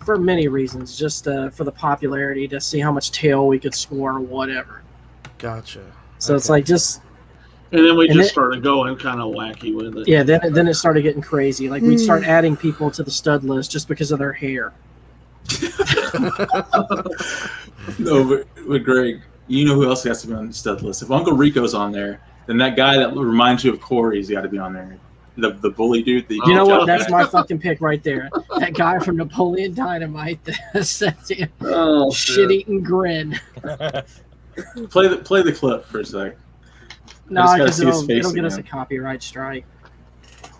for many reasons, just for the popularity, to see how much tail we could score or whatever. Gotcha. So it's like just... And then we started going kind of wacky with it. Yeah, then it started getting crazy. Like we'd start adding people to the stud list just because of their hair. No, but Greg, you know who else has to be on the stud list? If Uncle Rico's on there, then that guy that reminds you of Corey's got to be on there. The bully dude. You know what? That's my fucking pick right there. That guy from Napoleon Dynamite. That's shit-eating grin. Play the clip for a sec. No, because it'll get us a copyright strike.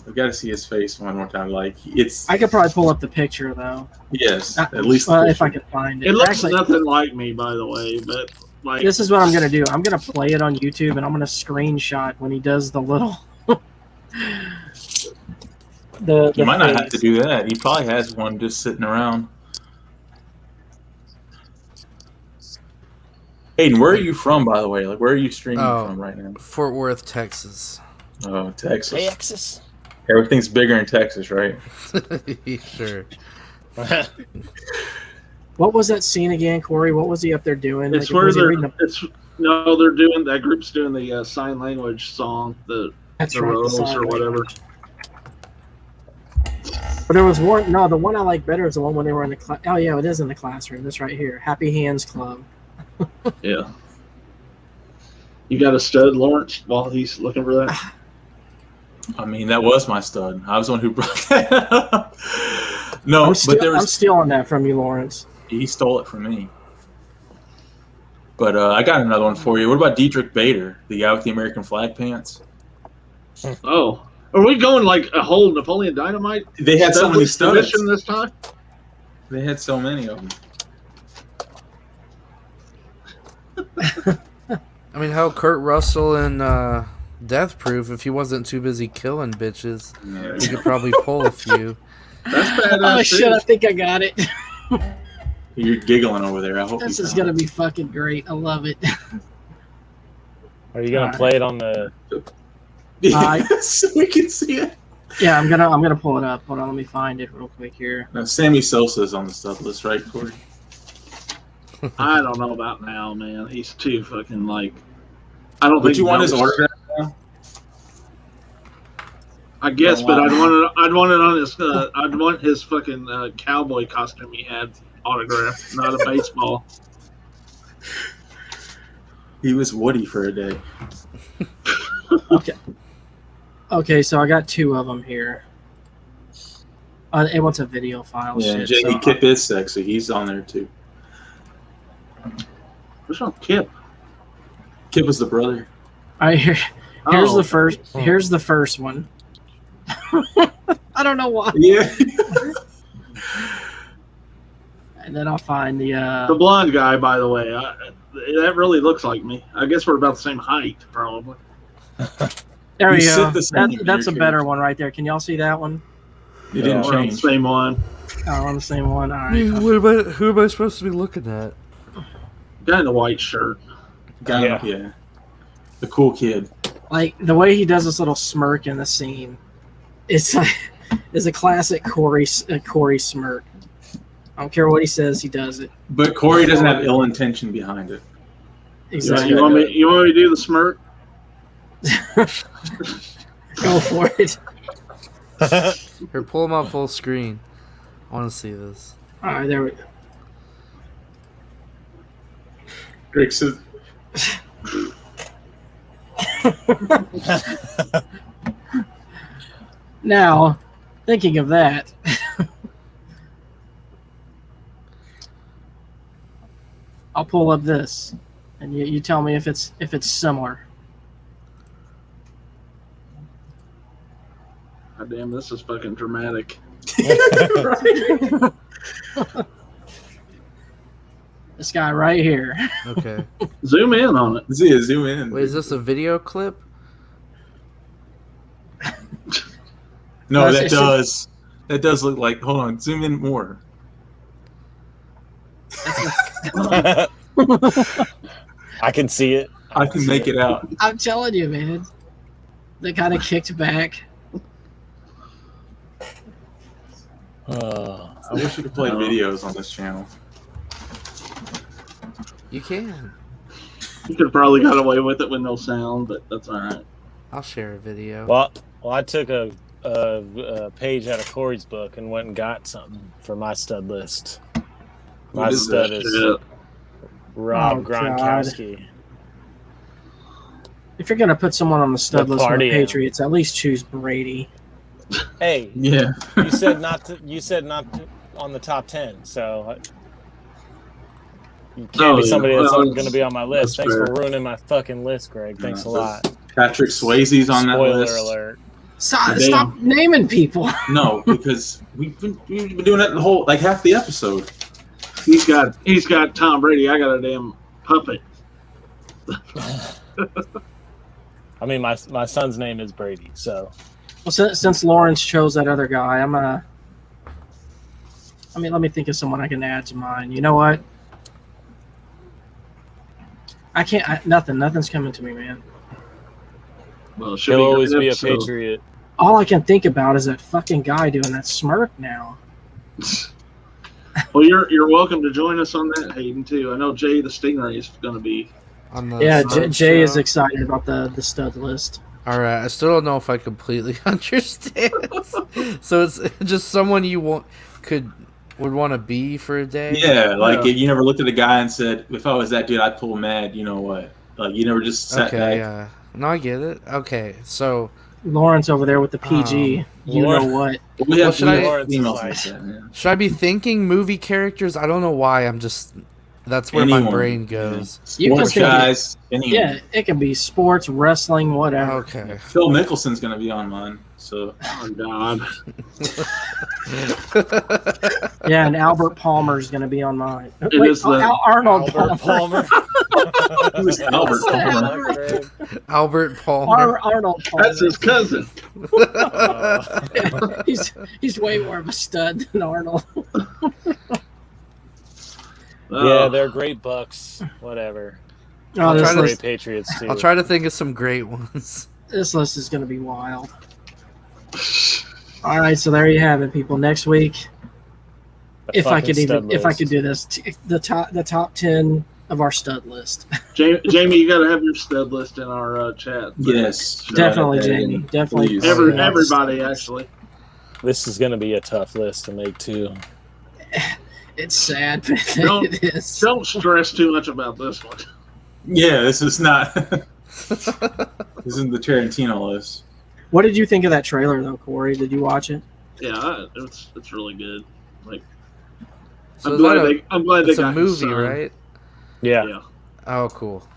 I've got to see his face one more time. Like it's. I could probably pull up the picture though. Yes, at least if I could find it. It looks nothing like me, by the way. But like, this is what I'm gonna do. I'm gonna play it on YouTube, and I'm gonna screenshot when he does the little. You might not have to do that. He probably has one just sitting around. Aiden, where are you from, by the way? Like, where are you streaming from right now? Fort Worth, Texas. Oh, Texas. Texas. Everything's bigger in Texas, right? Sure. What was that scene again, Corey? What was he up there doing? It's where they're doing that group's doing the sign language song, the Rose or whatever. But there was one. No, the one I like better is the one when they were in the class. Oh yeah, it is in the classroom. This right here, Happy Hands Club. Yeah. You got a stud, Lawrence, while he's looking for that? I mean, that was my stud. I was the one who brought that up. No, I'm stealing that from you, Lawrence. He stole it from me. But I got another one for you. What about Dietrich Bader, the guy with the American flag pants? Oh. Are we going like a whole Napoleon Dynamite? They had so many studs this time? They had so many of them. I mean, how Kurt Russell in Death Proof, if he wasn't too busy killing bitches, he could probably pull a few. That's bad. Oh shit! I think I got it. You're giggling over there. I hope this is gonna be fucking great. I love it. Are you gonna play it on the? So we can see it. Yeah, I'm gonna pull it up. Hold on, let me find it real quick here. No, Sammy Sosa's on the stud list, right, Corey? I don't know about now, man. He's too fucking like. I don't Would think you want his autograph now? I guess, but I'd want it on his. I'd want his fucking cowboy costume he had autographed, not a baseball. He was Woody for a day. Okay, so I got two of them here. It wants a video file. Yeah, shit, Jamie Kip is sexy. He's on there too. What's wrong, Kip? Kip was the brother. All right, here's the first. Here's the first one. I don't know why. Yeah. And then I'll find the blonde guy. By the way, that really looks like me. I guess we're about the same height, probably. There we go. That's a better one right there. Can y'all see that one? You didn't change. On the same one. Oh, on the same one. All right. Who am I supposed to be looking at? Guy in the white shirt. Yeah. The cool kid. Like the way he does this little smirk in the scene, it's a classic Corey smirk. I don't care what he says, he does it. But Corey doesn't have ill intention behind it. Exactly. You want me to do the smirk? Go for it. Here, pull him out full screen. I want to see this. All right, there we go. Greg says, now, thinking of that, I'll pull up this, and you tell me if it's similar. God damn, this is fucking dramatic. This guy right here. Okay. Zoom in on it. Zoom in. Wait, is this a video clip? No, that does. That does look like. Hold on, zoom in more. I can see it. I can make it out. I'm telling you, man. They kind of kicked back. I wish you could play videos on this channel. You can. You could have probably got away with it with no sound, but that's all right. I'll share a video. Well, I took a page out of Corey's book and went and got something for my stud list. My stud is Rob Gronkowski. If you're gonna put someone on the stud The list for the party animal. Patriots, at least choose Brady. Hey, Yeah. you said not to. You said not to, on the top 10. So you can't be somebody that's going to be on my list. Thanks for ruining my fucking list, Greg. Thanks a lot. Patrick Swayze's on that list. Spoiler alert. Stop naming people. No, because we've been doing that the whole half the episode. He's got Tom Brady. I got a damn puppet. I mean, my son's name is Brady, so. Well, since Lawrence chose that other guy, let me think of someone I can add to mine. You know what? I can't. Nothing's coming to me, man. Well, He'll always be a Patriot. All I can think about is that fucking guy doing that smirk now. Well, you're welcome to join us on that, Hayden, too. I know Jay the Stingray is going to be. Jay is excited about the stud list. All right, I still don't know if I completely understand. So it's just someone you would want to be for a day. Yeah, if you never looked at a guy and said, "If I was that dude, I'd pull mad." You know what? You never just sat back. Yeah. No, I get it. Okay, so Lawrence over there with the PG. You know what? Should I be thinking movie characters? I don't know why. That's where my brain goes. Sports guys. It can be sports, wrestling, whatever. Okay. Phil Mickelson's going to be on mine. So. Oh God. Yeah, and Albert Palmer's going to be on mine. Arnold Palmer. Who's Albert Palmer? Albert Palmer. Arnold Palmer. That's his cousin. He's way more of a stud than Arnold. Yeah, they're great Bucks. Whatever. Great Patriots too. I'll try to think of some great ones. This list is going to be wild. All right, so there you have it, people. Next week, if I could do this, the top 10 of our stud list. Jamie, you got to have your stud list in our chat. Yes, definitely, Jamie. Definitely, everybody actually. This is going to be a tough list to make too. It's sad. It is. Don't stress too much about this one. Yeah, this is not. This isn't the Tarantino list. What did you think of that trailer, though, Corey? Did you watch it? Yeah, it's really good. So I'm glad they got a movie, right? Yeah. Oh, cool.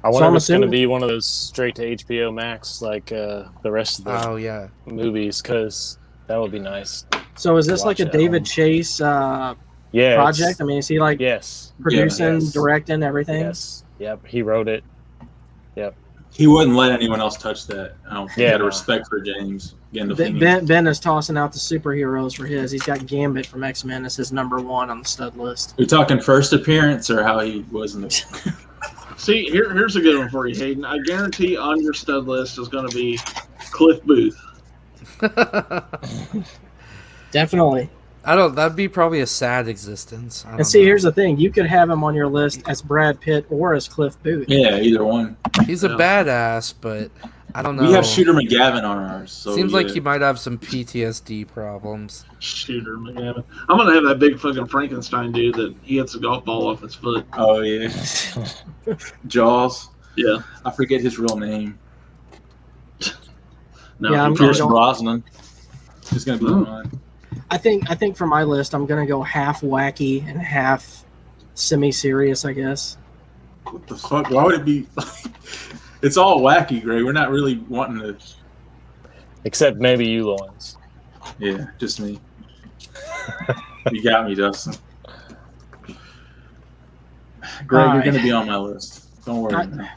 I wonder if it's going to be one of those straight to HBO Max, like the rest of the movies, because that would be nice. So is this like a David Chase project? I mean, is he producing, directing, everything? Yes. Yep. He wrote it. Yep. He wouldn't let anyone else touch that. I don't think out of respect for James Gandolfini. Ben is tossing out the superheroes for his. He's got Gambit from X-Men as his number 1 on the stud list. You're talking first appearance or how he was in the... See, here's a good one for you, Hayden. I guarantee on your stud list is going to be Cliff Booth. Definitely. That'd be probably a sad existence. And see, here's the thing. You could have him on your list as Brad Pitt or as Cliff Booth. Yeah, either one. He's a badass, but I don't know. We have Shooter McGavin on ours. So seems like he might have some PTSD problems. Shooter McGavin. I'm going to have that big fucking Frankenstein dude that he hits a golf ball off his foot. Oh, yeah. Jaws. Yeah. I forget his real name. No, Pierce Brosnan. He's going to be on mine. I think for my list, I'm going to go half wacky and half semi-serious, I guess. What the fuck? Why would it be? It's all wacky, Greg. We're not really wanting to. Except maybe you, Lawrence. Yeah, just me. You got me, Dustin. Greg, you're going to be on my list. Don't worry.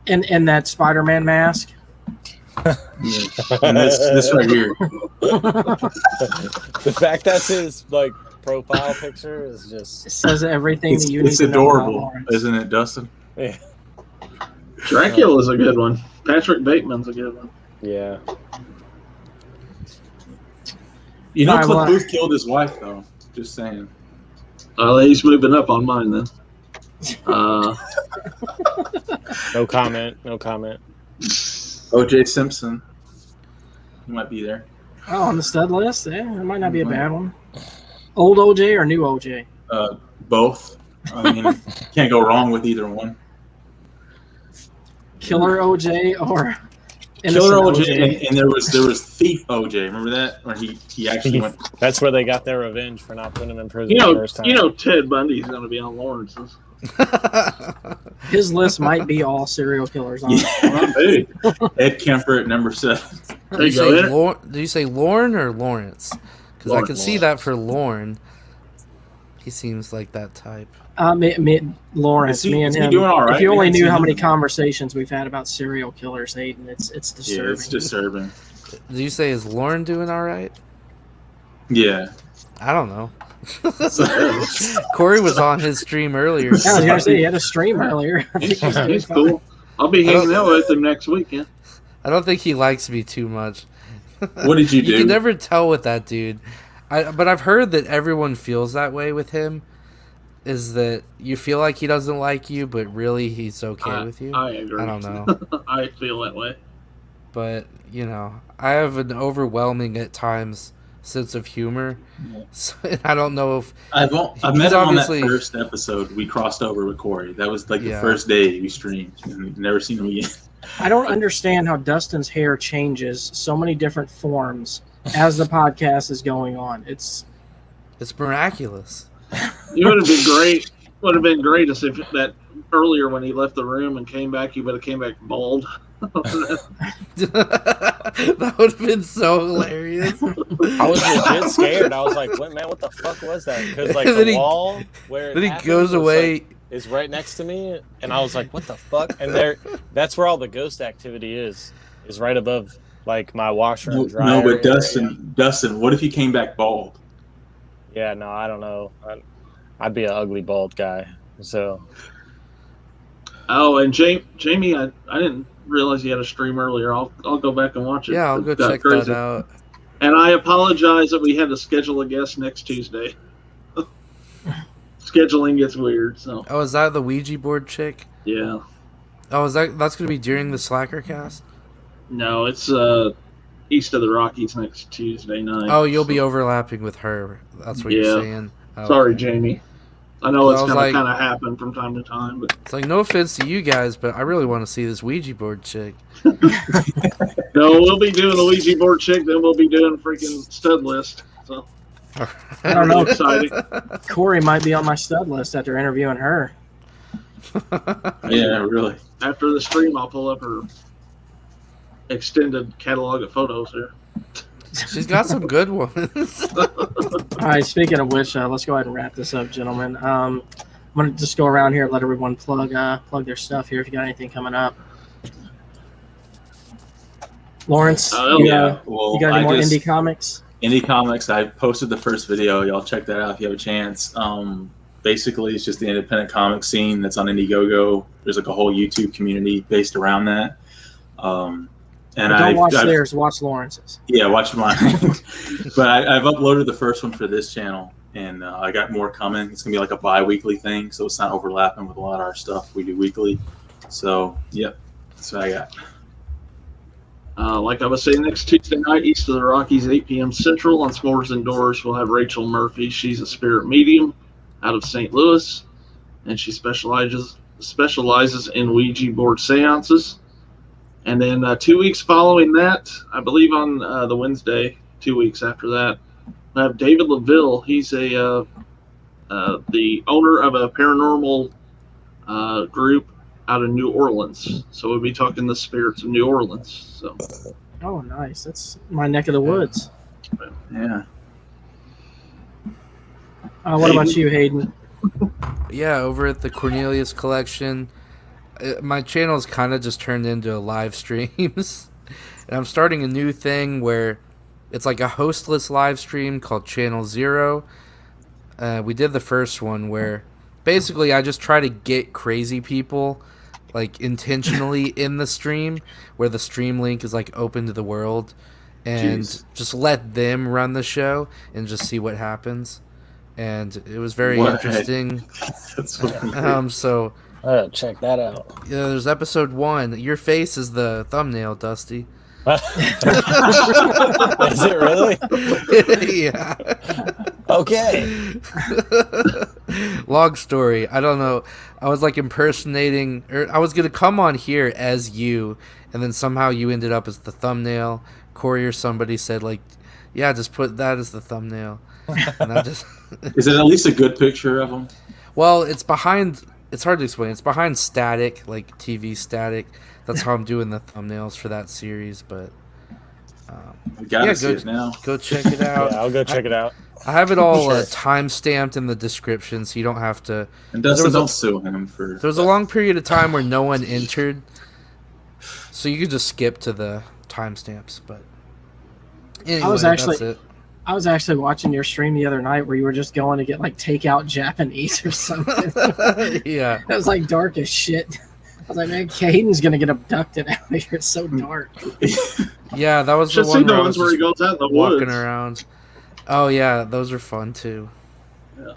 And that Spider-Man mask. And this right here. The fact that's his profile picture is just. It says everything that you need It's to know about adorable, Lawrence. isn't it, Dustin? Yeah. Dracula's a good one. Patrick Bateman's a good one. Yeah. You know, Cliff Booth killed his wife, though. Just saying. He's moving up on mine then. No comment. O.J. Simpson. He might be there. Oh, on the stud list? Yeah, it might not be a bad one. Old OJ or new OJ? Both. I mean, can't go wrong with either one. Killer OJ or Killer innocent OJ, and there was Thief OJ. Remember that? Where he actually went. That's where they got their revenge for not putting him in prison the first time. Ted Bundy's going to be on Lawrence's. His list might be all serial killers on Ed Kemper at number 7. Did you say Lorne or Lawrence? Because I can see that for Lorne. He seems like that type. Lawrence, me and him. Doing all right? If you only knew how many conversations we've had about serial killers, Hayden, it's disturbing. Yeah, it's disturbing. Did you say, is Lorne doing all right? Yeah. I don't know. Corey was on his stream earlier. Yeah, I was going to say, he had a stream earlier. He's cool. I'll be hanging out with him next weekend. I don't think he likes me too much. What did you do? You can never tell with that dude. But I've heard that everyone feels that way with him. Is that you feel like he doesn't like you, but really he's okay with you? I agree. I don't know. I feel that way. But, I have an overwhelming at times sense of humor. So, I don't know if... I've met him on that first episode. We crossed over with Corey. That was like the first day we streamed. And we've never seen him again. I don't understand how Dustin's hair changes so many different forms as the podcast is going on. It's miraculous. You would have been great. Would have been great if that earlier when he left the room and came back, he would have came back bald. That would have been so hilarious. I was legit scared. I was like, "What the fuck was that?" Because like the wall where then he goes away is right next to me, and I was like, "What the fuck?" And that's where all the ghost activity is right above like my washer and dryer. No, but Dustin, what if he came back bald? Yeah, no, I don't know. I'd be an ugly bald guy. So. Oh, and Jamie, I didn't realize he had a stream earlier. I'll go back and watch it. Yeah, I'll go check that out. And I apologize that we had to schedule a guest next Tuesday. Scheduling gets weird. So. Oh, is that the Ouija board chick? Yeah. Oh, that's going to be during the Slackercast? No, it's east of the Rockies next Tuesday night. Oh, you'll be overlapping with her. That's what you're saying. Oh, sorry, Jamie. I know it's going to kind of happen from time to time, but it's like no offense to you guys, but I really want to see this Ouija board chick. No, we'll be doing the Ouija board chick, then we'll be doing freaking stud list. So I don't know. Exciting. Corey might be on my stud list after interviewing her. Yeah, really. After the stream, I'll pull up her extended catalog of photos here. She's got some good ones. All right, speaking of which, let's go ahead and wrap this up, gentlemen. I'm going to just go around here and let everyone plug their stuff here if you got anything coming up. Lawrence, you got any more indie comics? Indie comics, I posted the first video. Y'all check that out if you have a chance. Basically, it's just the independent comic scene that's on Indiegogo. There's like a whole YouTube community based around that. And don't watch theirs, watch Lawrence's. Yeah, watch mine. But I've uploaded the first one for this channel, and I got more coming. It's going to be like a bi-weekly thing, so it's not overlapping with a lot of our stuff we do weekly. So, yep, that's what I got. Like I was saying, next Tuesday night, east of the Rockies, 8 p.m. Central, on S'mores Indoors, we'll have Rachel Murphy. She's a spirit medium out of St. Louis, and she specializes in Ouija board seances. And then 2 weeks following that, I believe on the Wednesday, 2 weeks after that, I have David LaVille. He's the owner of a paranormal group out of New Orleans. So we'll be talking the spirits of New Orleans. So. Oh, nice. That's my neck of the woods. Yeah. What about you, Hayden? Yeah, over at the Cornelius Collection. My channel's kind of just turned into live streams. And I'm starting a new thing where it's like a hostless live stream called Channel Zero. We did the first one where basically I just try to get crazy people like intentionally in the stream where the stream link is like open to the world and just let them run the show and just see what happens. And it was very interesting. So check that out. Yeah, there's episode 1. Your face is the thumbnail, Dusty. Is it really? Yeah. Okay. Long story. I don't know. I was like impersonating, or I was gonna come on here as you, and then somehow you ended up as the thumbnail. Corey or somebody said like, "Yeah, just put that as the thumbnail." And I just Is it at least a good picture of them? well, it's behind. It's hard to explain. It's behind static, like TV static. That's how I'm doing the thumbnails for that series. But We gotta see it now. go check it out. Yeah, I'll go check it out. I have it all Sure. time stamped in the description, so you don't have to. And Dustin, don't sue him for. There was a long period of time where no one entered, so you could just skip to the timestamps. But anyway, that's it. I was actually watching your stream the other night where you were just going to get like takeout Japanese or something. Yeah, it was like dark as shit. I was like, man, Caden's gonna get abducted out of here. It's so dark. Yeah, that was the Should one see the where I ones was where he just goes out in the walking woods. around. Oh yeah, those are fun too. Yeah.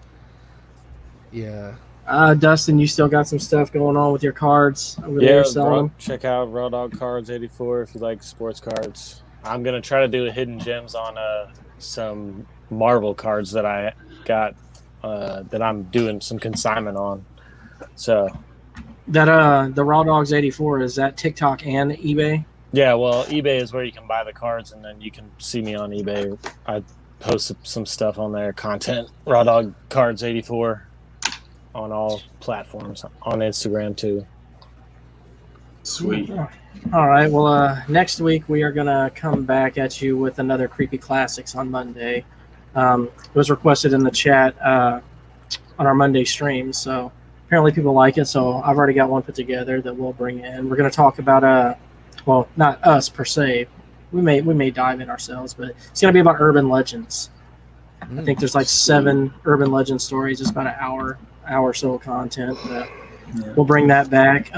Yeah. Dustin, you still got some stuff going on with your cards over there selling them? Check out Raw Dog Cards 84 if you like sports cards. I'm gonna try to do a hidden gems on some Marvel cards that I got that I'm doing some consignment on. So That the Raw Dogs 84, is that TikTok and eBay? yeah, well, eBay is where you can buy the cards, and then you can see me on eBay. I post some stuff on there, content. Raw Dog Cards 84 on all platforms, on Instagram too. Sweet. All right. Well, next week we are gonna come back at you with another Creepy Classics on Monday. It was requested in the chat on our Monday stream, so apparently people like it. So I've already got one put together that we'll bring in. We're gonna talk about well, not us per se. We may dive in ourselves, but it's gonna be about urban legends. I think there's like 7 urban legend stories. It's about an hour or so of content. We'll bring that back.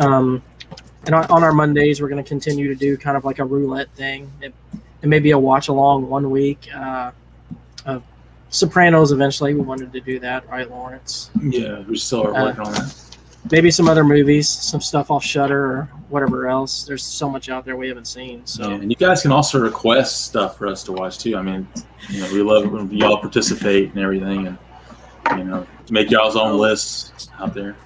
And on our Mondays, we're going to continue to do kind of like a roulette thing. It may be a watch along one week of Sopranos. Eventually, we wanted to do that, right, Lawrence? Yeah, we still are working on that. Maybe some other movies, some stuff off Shudder or whatever else. There's so much out there we haven't seen. So, Yeah, and you guys can also request stuff for us to watch too. I mean, we love it when y'all participate and everything, and make y'all's own lists out there.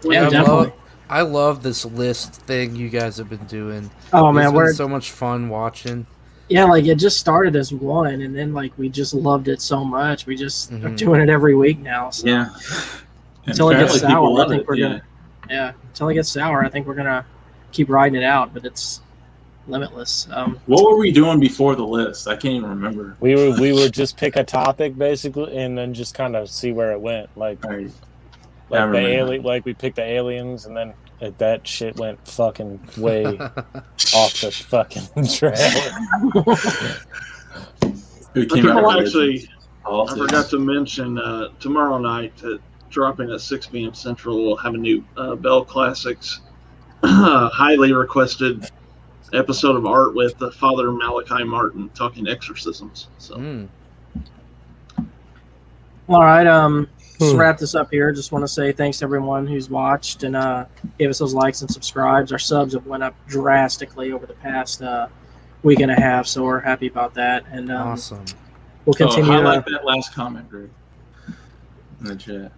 yeah, definitely. I love this list thing you guys have been doing. Oh man, it's we're been so much fun watching. yeah, like it just started as one, and then like we just loved it so much, we just are doing it every week now. So. Yeah. Until it gets sour, I think we're gonna. Yeah, until it gets sour, I think we're gonna keep riding it out. But it's limitless. What were we doing before the list? I can't even remember. We would just pick a topic basically, and then just kind of see where it went. Like Right. like the alien, like we picked the aliens, and then that shit went fucking way off the fucking trail. I forgot to mention tomorrow night dropping at 6 p.m. Central. We'll have a new Bell Classics highly requested episode of art with Father Malachi Martin talking exorcisms. So, All right. Just to wrap this up here, just want to say thanks to everyone who's watched and gave us those likes and subscribes. Our subs have went up drastically over the past week and a half, so we're happy about that. And awesome. We'll continue. Highlight that last comment, Greg, in the chat.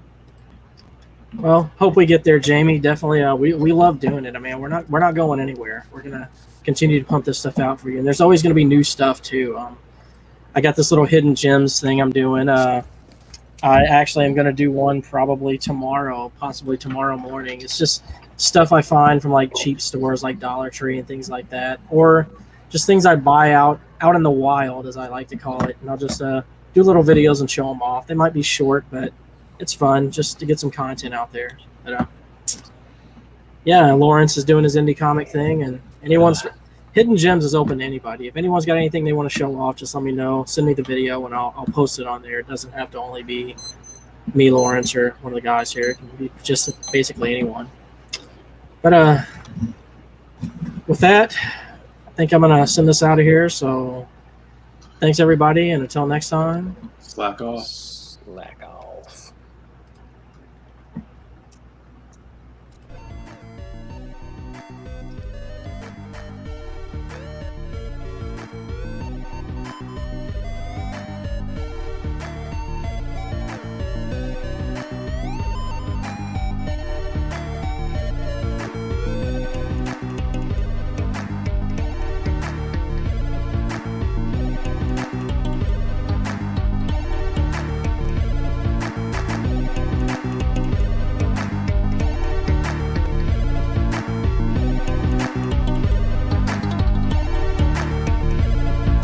Well, hope we get there, Jamie. Definitely, we love doing it. I mean, we're not going anywhere. We're gonna continue to pump this stuff out for you, and there's always gonna be new stuff too. I got this little hidden gems thing I'm doing. I actually am going to do one probably tomorrow, possibly tomorrow morning. It's just stuff I find from like cheap stores like Dollar Tree and things like that, or just things I buy out in the wild, as I like to call it. And I'll just do little videos and show them off. They might be short, but it's fun just to get some content out there. But, yeah, Lawrence is doing his indie comic thing, and anyone's Hidden Gems is open to anybody. If anyone's got anything they want to show off, just let me know. Send me the video, and I'll post it on there. It doesn't have to only be me, Lawrence, or one of the guys here. It can be just basically anyone. But with that, I think I'm going to send this out of here. So thanks, everybody, and until next time. Slack off. Slack off.